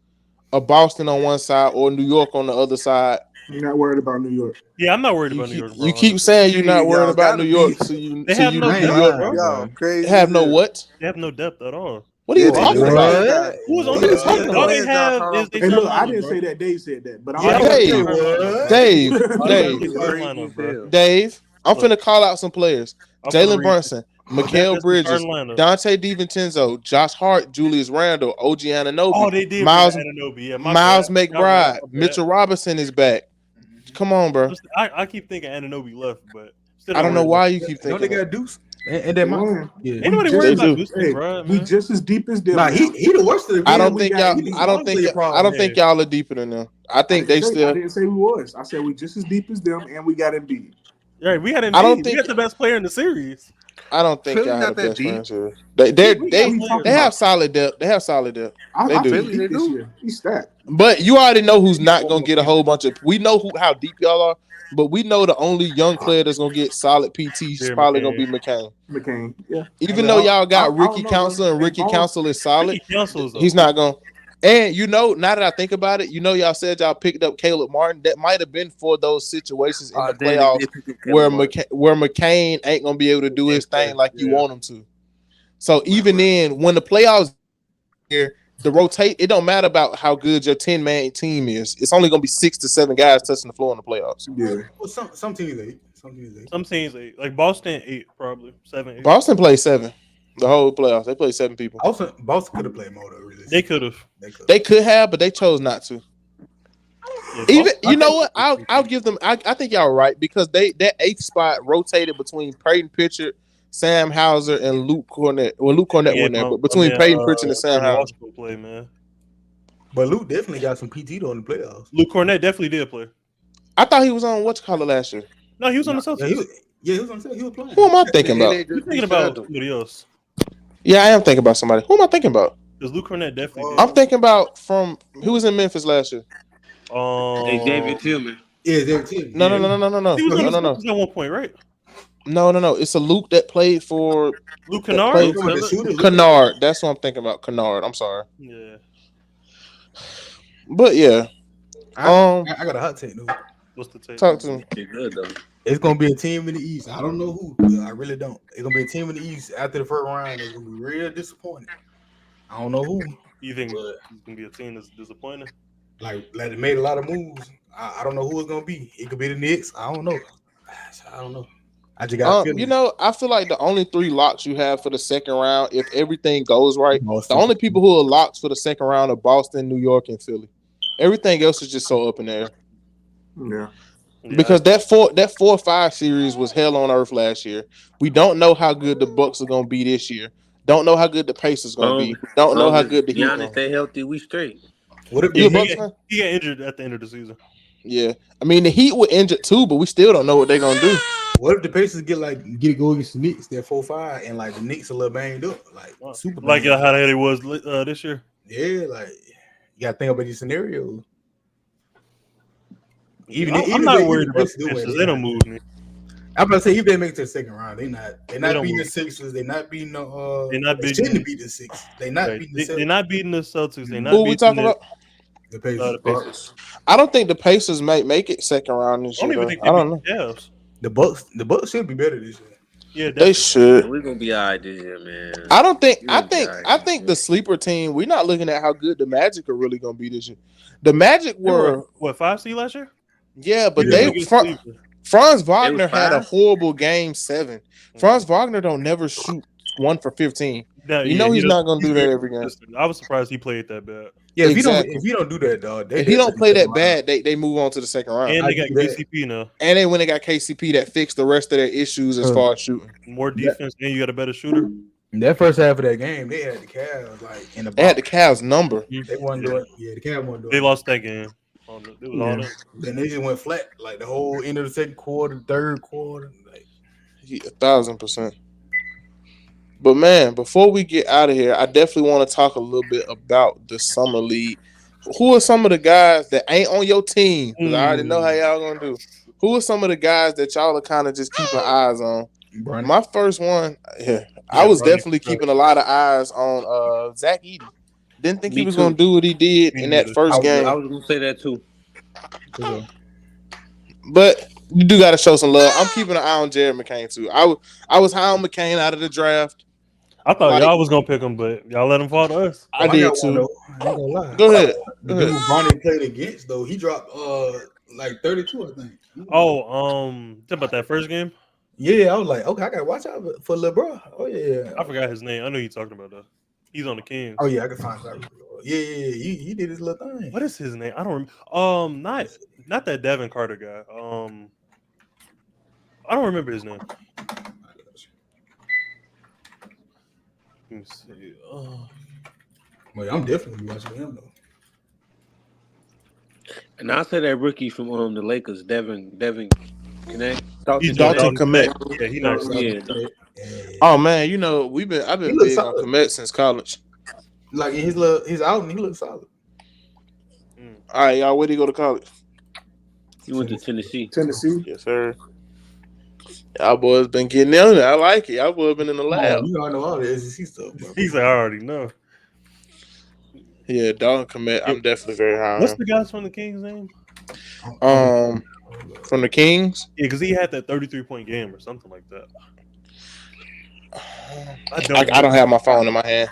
a Boston on one side or New York on the other side. You're not worried about New York. Yeah, I'm not worried You about New keep, York, bro. you keep saying you're not worried Y'all about gotta New York, be. so you They so have you no New depth, York bro. Y'all crazy. have no as hell. what? They have no depth at all. What are you Yeah, talking they do. about? Who was on What are the you talking All they about? have is they Hey, look, I lineup, didn't bro. say that. Dave said that, but Yeah, I'm Dave, What? Dave, All they got Dave, is starting Crazy lineup, as bro. hell. Dave. I'm Look. finna call out some players. I'm finna Jalen read Brunson, Mikal That's the Bridges, starting lineup. Dante DiVincenzo, Josh Hart, Julius Randle, OG Anunoby, Oh, they did Miles bring Anunoby. Yeah, my Miles bad. Y'all right, McBride, my bad. Mitchell Robinson is back. Come on, bro. I keep thinking Anunoby left, but still I don't know worried why about you keep Don't thinking they that. got Deuce? And then my We Anybody just worried They as, about do. Houston, hey, bro, we man? just as deep as them nah, now. he the worst of the I And don't we think got y'all. Embiid. I don't think y'all are deeper than them. I think they I still. didn't say we was. I said we just as deep as them, and we got Embiid. Right, we had I don't Embiid. We think. got the best player in the series. I don't think Philly y'all had not the that best deep. friends here. They they We What got are they you players. talking they have about? solid depth. They have solid depth. They I do. think Philly, they Embiid this do. year. He's stacked. But you already know who's He got not one gonna more get a piece. whole bunch of. We know how deep y'all are, but we know the only young player that's gonna get solid PT is Jerry probably gonna McCain. be McCain. McCain. Yeah. Even though y'all got I don't Ricky know, bro. Council and Hey, Ricky Bones, Council is solid, Ricky Council is a he's not gonna. And you know, now that I think about it, you know, y'all said y'all picked up Caleb Martin. That might have been for those situations in the Damn, they playoffs did pick up Caleb Martin. Where McCain ain't gonna be able to do his thing like you Yeah. want him to. So even then, when the playoffs here, the rotate, it don't matter about how good your 10-man team is. It's only gonna be 6 to 7 guys touching the floor in the playoffs. yeah. Well, some teams 8. Some teams 8. Some teams 8, like Boston 8, probably 7, 8. Boston played 7 the whole playoffs. They played 7 people. Boston could have played more though. Really, They could have. They could have, but they chose not to. Yeah, Even Boston- you know what? I'll give them. I think y'all right because that 8th spot rotated between Peyton Pritchard, Sam Hauser, and Luke Cornett. Well, Luke Cornett Yeah, wasn't there, my but between man, Peyton Pritchard and Sam Jordan Hauser. Washington play, man. But Luke definitely got some PT though in the playoffs. Luke Cornett definitely did play. I thought he was on what's called last year. No, he was on the Celtics. He was on set. He was playing. Who am I thinking And about? they You're just thinking about re-signed him. somebody else. Yeah, I am thinking about somebody. Who am I thinking about? Because Luke Cornett definitely I'm thinking about from who was in Memphis last year. did. Xavier Tillman. Yeah, they're team. No. He was on the No. Celtics at one point, right? No. It's a Luke that played for Luke that Kennard? played Luke for the shooter. Kennard. That's what I'm thinking about. Kennard. I'm sorry. Yeah. But yeah. I got a hot take though. What's the take? Talk to me. They're good though. It's gonna be a team in the East. I don't know who. But I really don't. It's gonna be a team in the East after the first round. It's gonna be real disappointing. I don't know who. You think But- it's gonna be a team that's disappointing? Like they made a lot of moves. I don't know who it's gonna be. It could be the Knicks. I don't know. I don't know. I just got You know, I feel like the only 3 locks you have for the second round, if everything goes right, Boston. the only people who are locks for the second round are Boston, New York, and Philly. Everything else is just so up in there. Yeah. Yeah, Because that 4-5 series was hell on earth last year. We don't know how good the Bucks are gonna be this year. Don't know how good the Pacers gonna be. Don't know how good the Heat. Giannis stay healthy, we straight. What if You a the Bucks Heat? fan? he got injured at the end of the season. Yeah, I mean the Heat were injured too, but we still don't know what they're gonna do. What if the Pacers get go against the Knicks? They're 4-5, and like the Knicks a little banged up, like super. Like banged up. how they was this year. Yeah, like you gotta think about these scenarios. I'm not worried about the Pacers. They don't move me. I'm about to say if they make it to the second round, they're not don't beating the move. Sixers. They're not beating the. They're not They beating- shouldn't beat the Sixers. They're not Right. beating the. They're not beating the Celtics. They're not Who are we beating talking about? The Pacers. the Pacers. I don't think the Pacers might make it second round this I don't year. even though. think I they don't beat know. the Cavs. The Bucks should be better this year. Yeah, They definitely. should. We're gonna be alright this year, man. I don't think. You'll be I alright. think the sleeper team. We're not looking at how good the Magic are really going to be this year. The Magic They were were, what 5 seed last year? yeah, but Yeah. they Biggest Franz It Wagner was had a 5? horrible game 7. Franz Wagner don't never shoot 1 for 15. Now, You know he's not going to do that every game. I was surprised he played that bad. Yeah, Exactly. if you don't do that, dog, If he don't play that bad, they move on to the second round. And I they got do that. KCP now. And then when they got KCP, that fixed the rest of their issues as far as shooting. More defense, and you got a better shooter. In that first half of that game, they had the Cavs like in the. They had the Cavs number. They wasn't doing. Yeah, the Cavs wasn't doing. They lost that game. It was all them. Then they just went flat like the whole end of the second quarter, third quarter. Like 1,000%. But man, before we get out of here, I definitely want to talk a little bit about the summer league. Who are some of the guys that ain't on your team? Because I already know how y'all gonna do. Who are some of the guys that y'all are kind of just keeping eyes on? Bronny. My first one, I was Bronny. definitely keeping a lot of eyes on Zach Edey. Didn't think he Me was too. gonna do what he did Me in that neither. first game. I was gonna say that too. But you do got to show some love. I'm keeping an eye on Jared McCain too. I was high on McCain out of the draft. I thought Like- y'all was gonna pick him, but y'all let him fall to us. I did got one, too. though. I ain't gonna lie. Go ahead. The dude Bronny played against though, he dropped like 32, I think. Oh, talk about that first game. Yeah, I was like, okay, I gotta watch out for LeBron. Oh yeah. I forgot his name. I know you talking about though. He's on the Kings. Oh yeah, I can find out. Yeah, he did his little thing. What is his name? I don't remember. Not that Devin Carter guy. I don't remember his name. Let me see. Well, I'm definitely watching him though. And I'll say that rookie from the Lakers, Devin Connect. He's Dalton Connect. Kmet. Yeah, he nice. Yeah. Oh man, you know I've He been looks big on solid. Kmet since college. Like in his out and he looks solid. All right, y'all. Where did he go to college? He went to Tennessee. Tennessee. Yes, sir. Y'all boys been getting on it. I like it. Y'all boys been in the lab. Oh, you know I know all the SEC stuff, bro. He's like, I already know. Yeah, Dalton Kmet. I'm definitely very high on What's him. the guys from the Kings name? From the Kings. Yeah, because he had that 33-point game or something like that. I don't have my phone in my hand.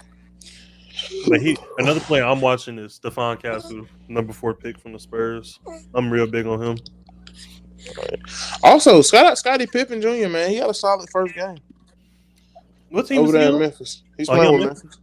But another player I'm watching is Stephon Castle, number 4 pick from the Spurs. I'm real big on him. Also, Scottie Pippen Jr. Man, he had a solid first game. What team over is he there in on? Memphis? He's playing with Memphis.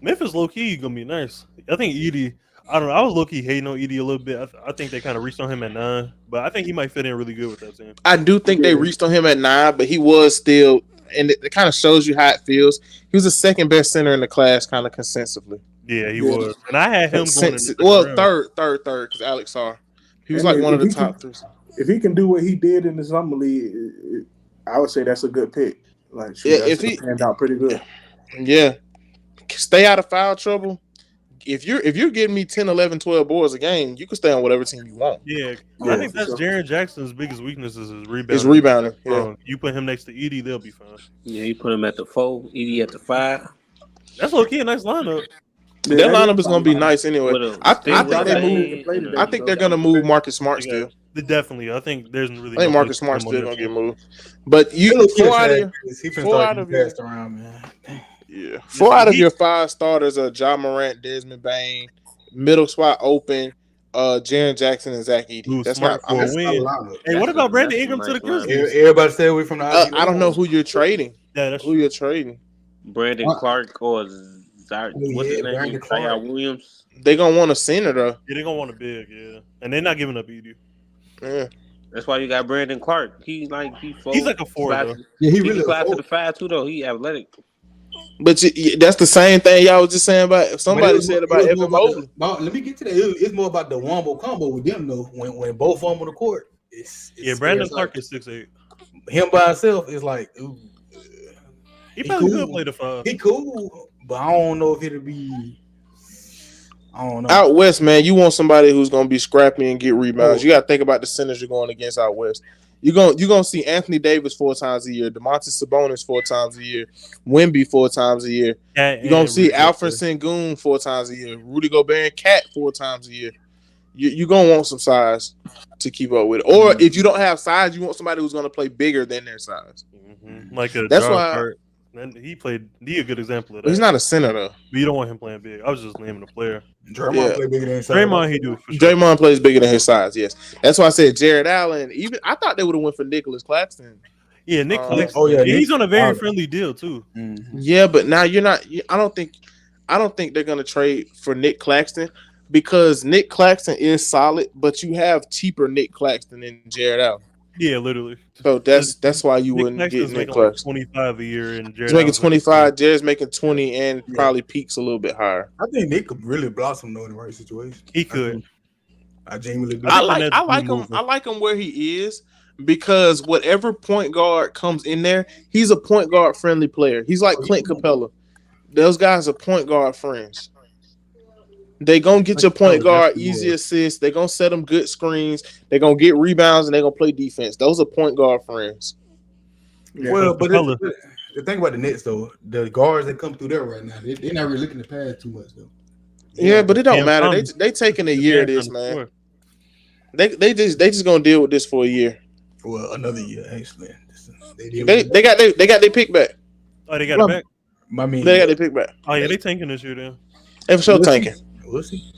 Memphis low key gonna be nice. I think Edie. I don't know. I was low key hating on Edie a little bit. I think they kind of reached on him at 9, but I think he might fit in really good with that team. I do think they reached on him at 9, but he was still, and it kind of shows you how it feels. He was the second best center in the class, kind of consistently. Yeah, he was, and I had him going. Third, because Alex Sarr. He was like one of the top 3. If he can do what he did in the summer league, I would say that's a good pick. Like, if he panned out pretty good. Yeah, stay out of foul trouble. If you're getting me 10, 11, 12 boards a game, you can stay on whatever team you want. Yeah, I think that's Jaren Jackson's biggest weakness is his rebounding. His rebounding. Yeah. You put him next to Edie, they'll be fine. Yeah, you put him at the 4, Edie at the 5. That's okay. A nice lineup. Yeah, that lineup is going to be nice anyway. I think they're going to move Marcus Smart still. Definitely. I think there's really. I think Marcus Smart's still going to get moved. But you 4 out of your around, man. Yeah, 4 out of your 5 starters are Ja Morant, Desmond Bane, middle spot open, Jaren Jackson and Zach Edey. That's not for a win. Hey, what about Brandon Ingram to the Grizzlies? Everybody stay away from the. I don't know who you're trading. Yeah, that's who you're trading. Brandon Clark or what's his name? Zion Williams. They gonna want a center though. Yeah, they gonna want a big, and they're not giving up Edey. Yeah. That's why you got Brandon Clark. He's like a 4 though. Yeah, he really flies to the 5 too though. He athletic. But that's the same thing y'all was just saying about somebody said about Evan Mobley. Let me get to that. It's more about the wombo combo with them though. When both of them on the court, it's Brandon Clark is 6'8". Him by himself is like, ooh, he probably could play the 5. He cool, but I don't know if it'll be. I don't know. Out west, man, you want somebody who's gonna be scrappy and get rebounds. You got to think about the centers you're going against out west. You're gonna see Anthony Davis 4 times a year, DeMontis Sabonis 4 times a year, Wemby 4 times a year. You're gonna see Alfred Sengun 4 times a year, Rudy Gobert and Cat 4 times a year. You're gonna want some size to keep up with it. Or if you don't have size, you want somebody who's gonna play bigger than their size. Mm-hmm. Like that's why. He a good example of that. He's not a center though. But you don't want him playing big. I was just naming a player. Draymond play bigger than his size. Draymond, he do for sure. Draymond plays bigger than his size. Yes, that's why I said Jared Allen. Even I thought they would have went for Nicholas Claxton. Yeah, Nick Claxton. Oh yeah, he's on a very friendly deal too. Mm-hmm. Yeah, but now you're not. I don't think they're gonna trade for Nick Claxton because Nick Claxton is solid, but you have cheaper Nick Claxton than Jared Allen. Yeah, literally. So that's why you wouldn't get Nick Claxton. Like 25 a year, and Jared's making 25. Jared's making 20, and probably peaks a little bit higher. I think Nick could really blossom though in the right situation. He could. I genuinely do. I like him. I like him where he is because whatever point guard comes in there, he's a point guard friendly player. He's like Clint Capella. Those guys are point guard friends. They gonna get your point guard easy assists. They gonna set them good screens. They gonna get rebounds and they gonna play defense. Those are point guard friends. Yeah. Well, but the thing about the Nets though, the guards that come through there right now, they're not really looking to pass too much though. Yeah, but it don't matter. They taking a year of this, man. They just gonna deal with this for a year. Well, another year actually. They got their pick back. Oh, they got it back. I mean, they got their pick back. Oh yeah, they tanking this year then. They for sure tanking. We'll see.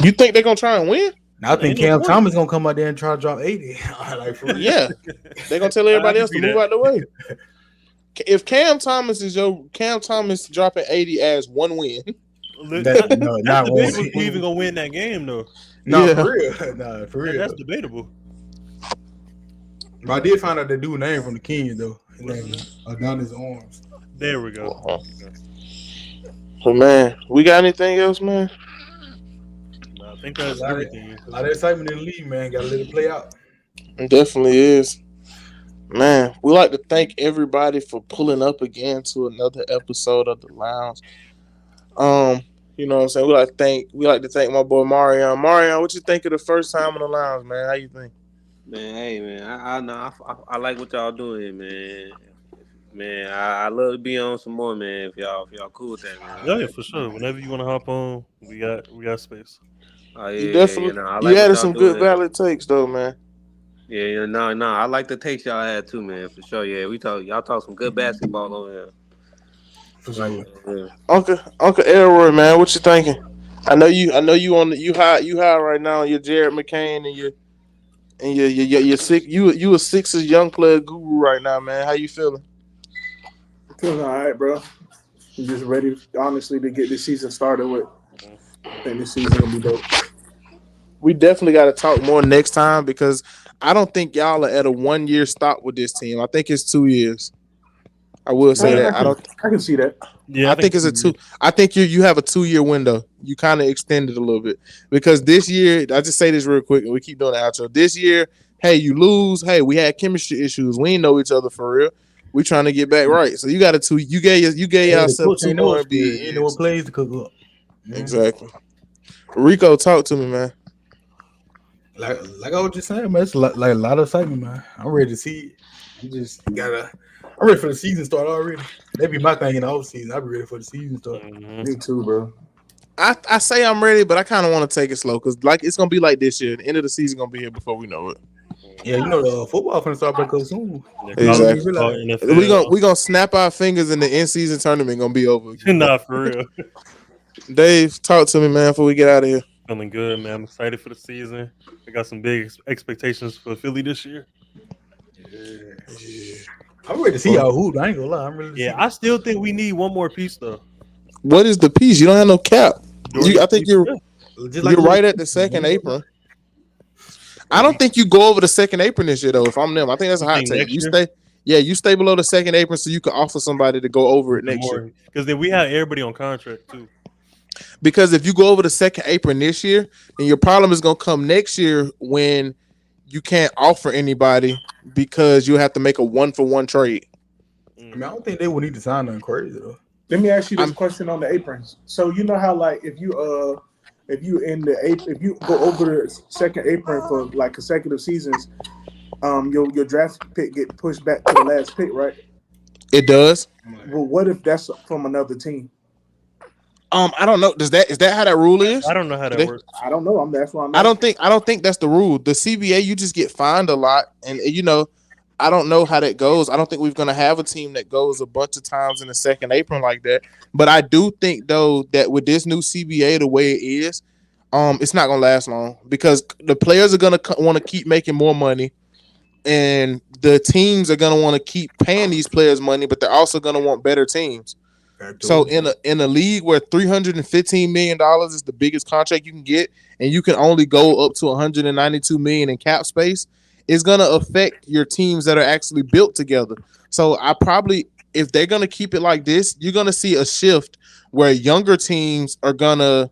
You think they're gonna try and win? I think Cam Thomas gonna come out there and try to drop 80. Like, for real. Yeah, they're gonna tell everybody else to move out the way. If Cam Thomas dropping 80 as one win, that's debatable. Who even gonna win that game though? No, for real. Nah, for real. That's debatable. But I did find out the dude name from the Kings though. And What's then his name? down his arms. There we go. Uh-huh. So man, we got anything else, man? I think A that's lot of everything. a lot of excitement in the league, man. Got to let it play out. It definitely is. Man, we like to thank everybody for pulling up again to another episode of the Lounge. Um, you know what I'm saying? We like to thank my boy Marion. Marion, what you think of the first time on the Lounge, man? How you think? Man, hey man, I know I like what y'all doing, man. Man, I love to be on some more, man. If y'all cool with that, man. Yeah, yeah, for sure. Whenever you want to hop on, we got space. Oh You yeah. definitely No, I you like what added y'all some good doing. valid takes though, man. Yeah. No. I like the takes y'all had too, man. For sure. Yeah, y'all talk some good basketball over here. For I like sure. that. Yeah. Uncle Elroy, man, what you thinking? I know you on the you high right now on your Jared McCain and your six you a Sixers young player guru right now, man. How you feeling? Feeling all right, bro. I'm just ready, honestly, to get this season started with. I think this season gonna be dope. We definitely got to talk more next time because I don't think y'all are at a 1 year stop with this team. I think it's 2 years. I will say Yeah, that. I can see that. yeah. I I think think it's a 2. 2 years. I think you have a 2 year window. You kind of extend it a little bit because this year, I just say this real quick, and we keep doing the outro. This year, hey, you lose. Hey, we had chemistry issues. We ain't know each other for real. We trying to get back right. So you got a 2. You gave Hey, the yourself coach two ain't know more what's good. NBA He ain't know what years. plays to cook up. Man. Exactly. Rico, talk to me, man. Like I was just saying, man, it's like a lot of excitement, man. I'm ready to see it. I'm ready for the season start already. That'd be my thing in the off season. I'll be ready for the season start. Hmm. Me too, bro. I say I'm ready, but I kind of want to take it slow because like it's gonna be like this year. The end of the season gonna be here before we know it. Yeah, you know the football finna start back up soon. Yeah, I don't college even Exactly. football, realize. We NFL. gonna we gonna snap our fingers and the in season tournament gonna be over again. Nah, for real. Dave, talk to me, man, before we get out of here. Feeling good, man. I'm excited for the season. I got some big expectations for Philly this year. Yeah. I'm ready to see y'all hoop. I ain't gonna lie. I'm ready to see Yeah, I still think we need one more piece though. What is the piece? You don't have no cap. Dorian I think you're Finney- just you're the right at little- the second apron. I don't think you go over the second apron this year though. If I'm them, I think that's a You hot think take. next You year? stay, yeah, you stay below the second apron so you can offer somebody to go over it The next year. more because then we have everybody on contract too. Because if you go over the second apron this year, then your problem is gonna come next year when you can't offer anybody because you have to make a 1-for-1 trade. I mean, I don't think they would need to sign nothing crazy though. Let me ask you this I'm question on the aprons. So you know how like if you in the if you go over the second apron for like consecutive seasons, your draft pick get pushed back to the last pick, right? It does. Well, what if that's from another team? I don't know. Is that how that rule is? I don't know how Do that they? works. I don't know. That's why I'm I don't asking. think I don't think that's the rule. The CBA, you just get fined a lot, and I don't know how that goes. I don't think we're gonna have a team that goes a bunch of times in the second apron like that. But I do think though that with this new CBA the way it is, it's not gonna last long because the players are gonna want to keep making more money, and the teams are gonna want to keep paying these players money, but they're also gonna want better teams. So in a league where $315 million is the biggest contract you can get, and you can only go up to 192 million in cap space, it's gonna affect your teams that are actually built together. So I probably, if they're gonna keep it like this, you're gonna see a shift where younger teams are gonna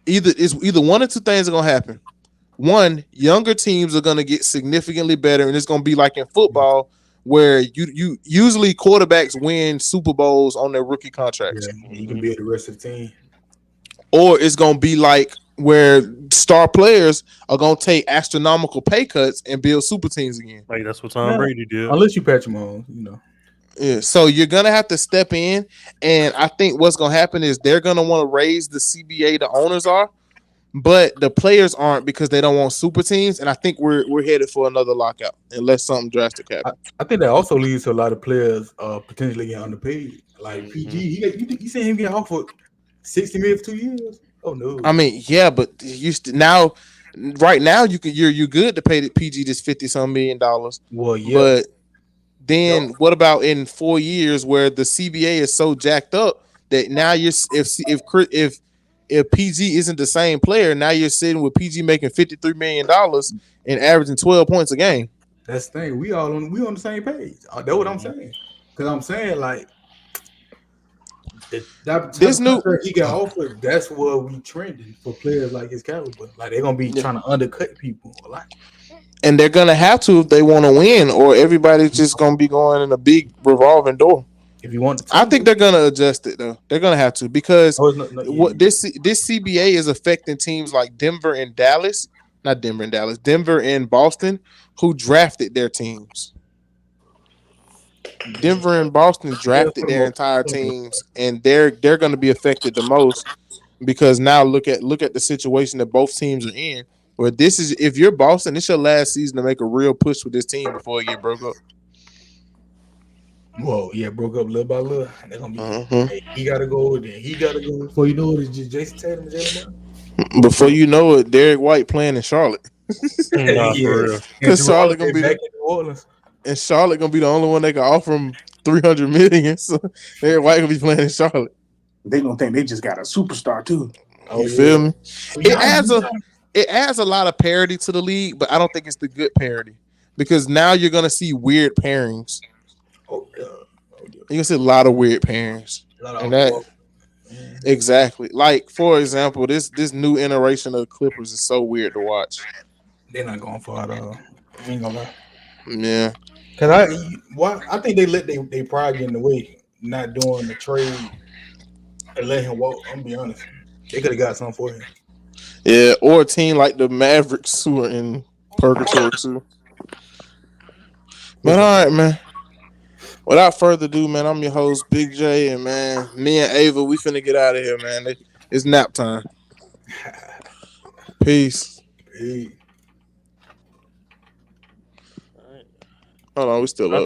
either one or two things are gonna happen. One, younger teams are gonna get significantly better, and it's gonna be like in football where you usually quarterbacks win Super Bowls on their rookie contracts, Yeah, you can build the rest of the team. or it's gonna be like where star players are gonna take astronomical pay cuts and build super teams again. Like that's what Tom Yeah. Brady did. Unless you Patrick Mahomes, you know. Yeah, so you're gonna have to step in, and I think what's gonna happen is they're gonna want to raise the CBA. The owners are, but the players aren't because they don't want super teams. And I think we're headed for another lockout unless something drastic happens. I think that also leads to a lot of players potentially getting underpaid. Like Mhm. PG, you seen him get offered 60 million for 2 years? Oh no. I mean, yeah, but now, right now, you're good to pay the PG this 50-some million, Well, yeah. but then Yep. what about in 4 years where the CBA is so jacked up that now you're if PG isn't the same player, now you're sitting with PG making $53 million and averaging 12 points a game. That's the thing. We on the same page. That's what I'm saying. Because I'm saying like that type This of new, contract he got offered. That's what we trending for players like his caliber. Like they're gonna be yeah. trying to undercut people a lot. And they're gonna have to if they want to win, or everybody's just gonna be going in a big revolving door. If you want the I team, think they're gonna adjust it though. They're gonna have to because no, it's not, no, yeah, what this CBA is affecting teams like Denver and Dallas, not Denver and Dallas, Denver and Boston, who drafted their teams. Denver and Boston yeah, drafted their entire teams, and they're going to be affected the most because now look at the situation that both teams are in. Where this is, if you're Boston, it's your last season to make a real push with this team before it get broke up. Whoa, yeah, broke up little by little. They're gonna be. Uh-huh. Hey, he gotta go. Then he gotta go. Before you know it, it's just Jason Tatum and Jalen Brown. Before you know it, Derek White playing in Charlotte Nah, Yeah, for real. and because Drew Charlotte gonna Holiday be back the in New Orleans. and Charlotte gonna be the only one that can offer him 300 million. So Derek White gonna be playing in Charlotte. They gonna think they just got a superstar too. Oh You yeah. feel me? So It adds a lot of parity to the league, but I don't think it's the good parity because now you're gonna see weird pairings. Oh yeah. You're gonna see a lot of weird pairings, A lot of and that alcohol. Man, exactly. Like for example, this new iteration of the Clippers is so weird to watch. they're not going for it. I ain't gonna lie. Yeah, Cause I think they let they pride get in the way, not doing the trade and let him walk. I'm gonna be honest. They could have got something for him. yeah. Or a team like the Mavericks who are in purgatory too. But all right, man. Without further ado, man, I'm your host, Big J, and man, me and Ava, we finna get out of here, man. It's nap time. Peace. Hey. Hold on, we still up.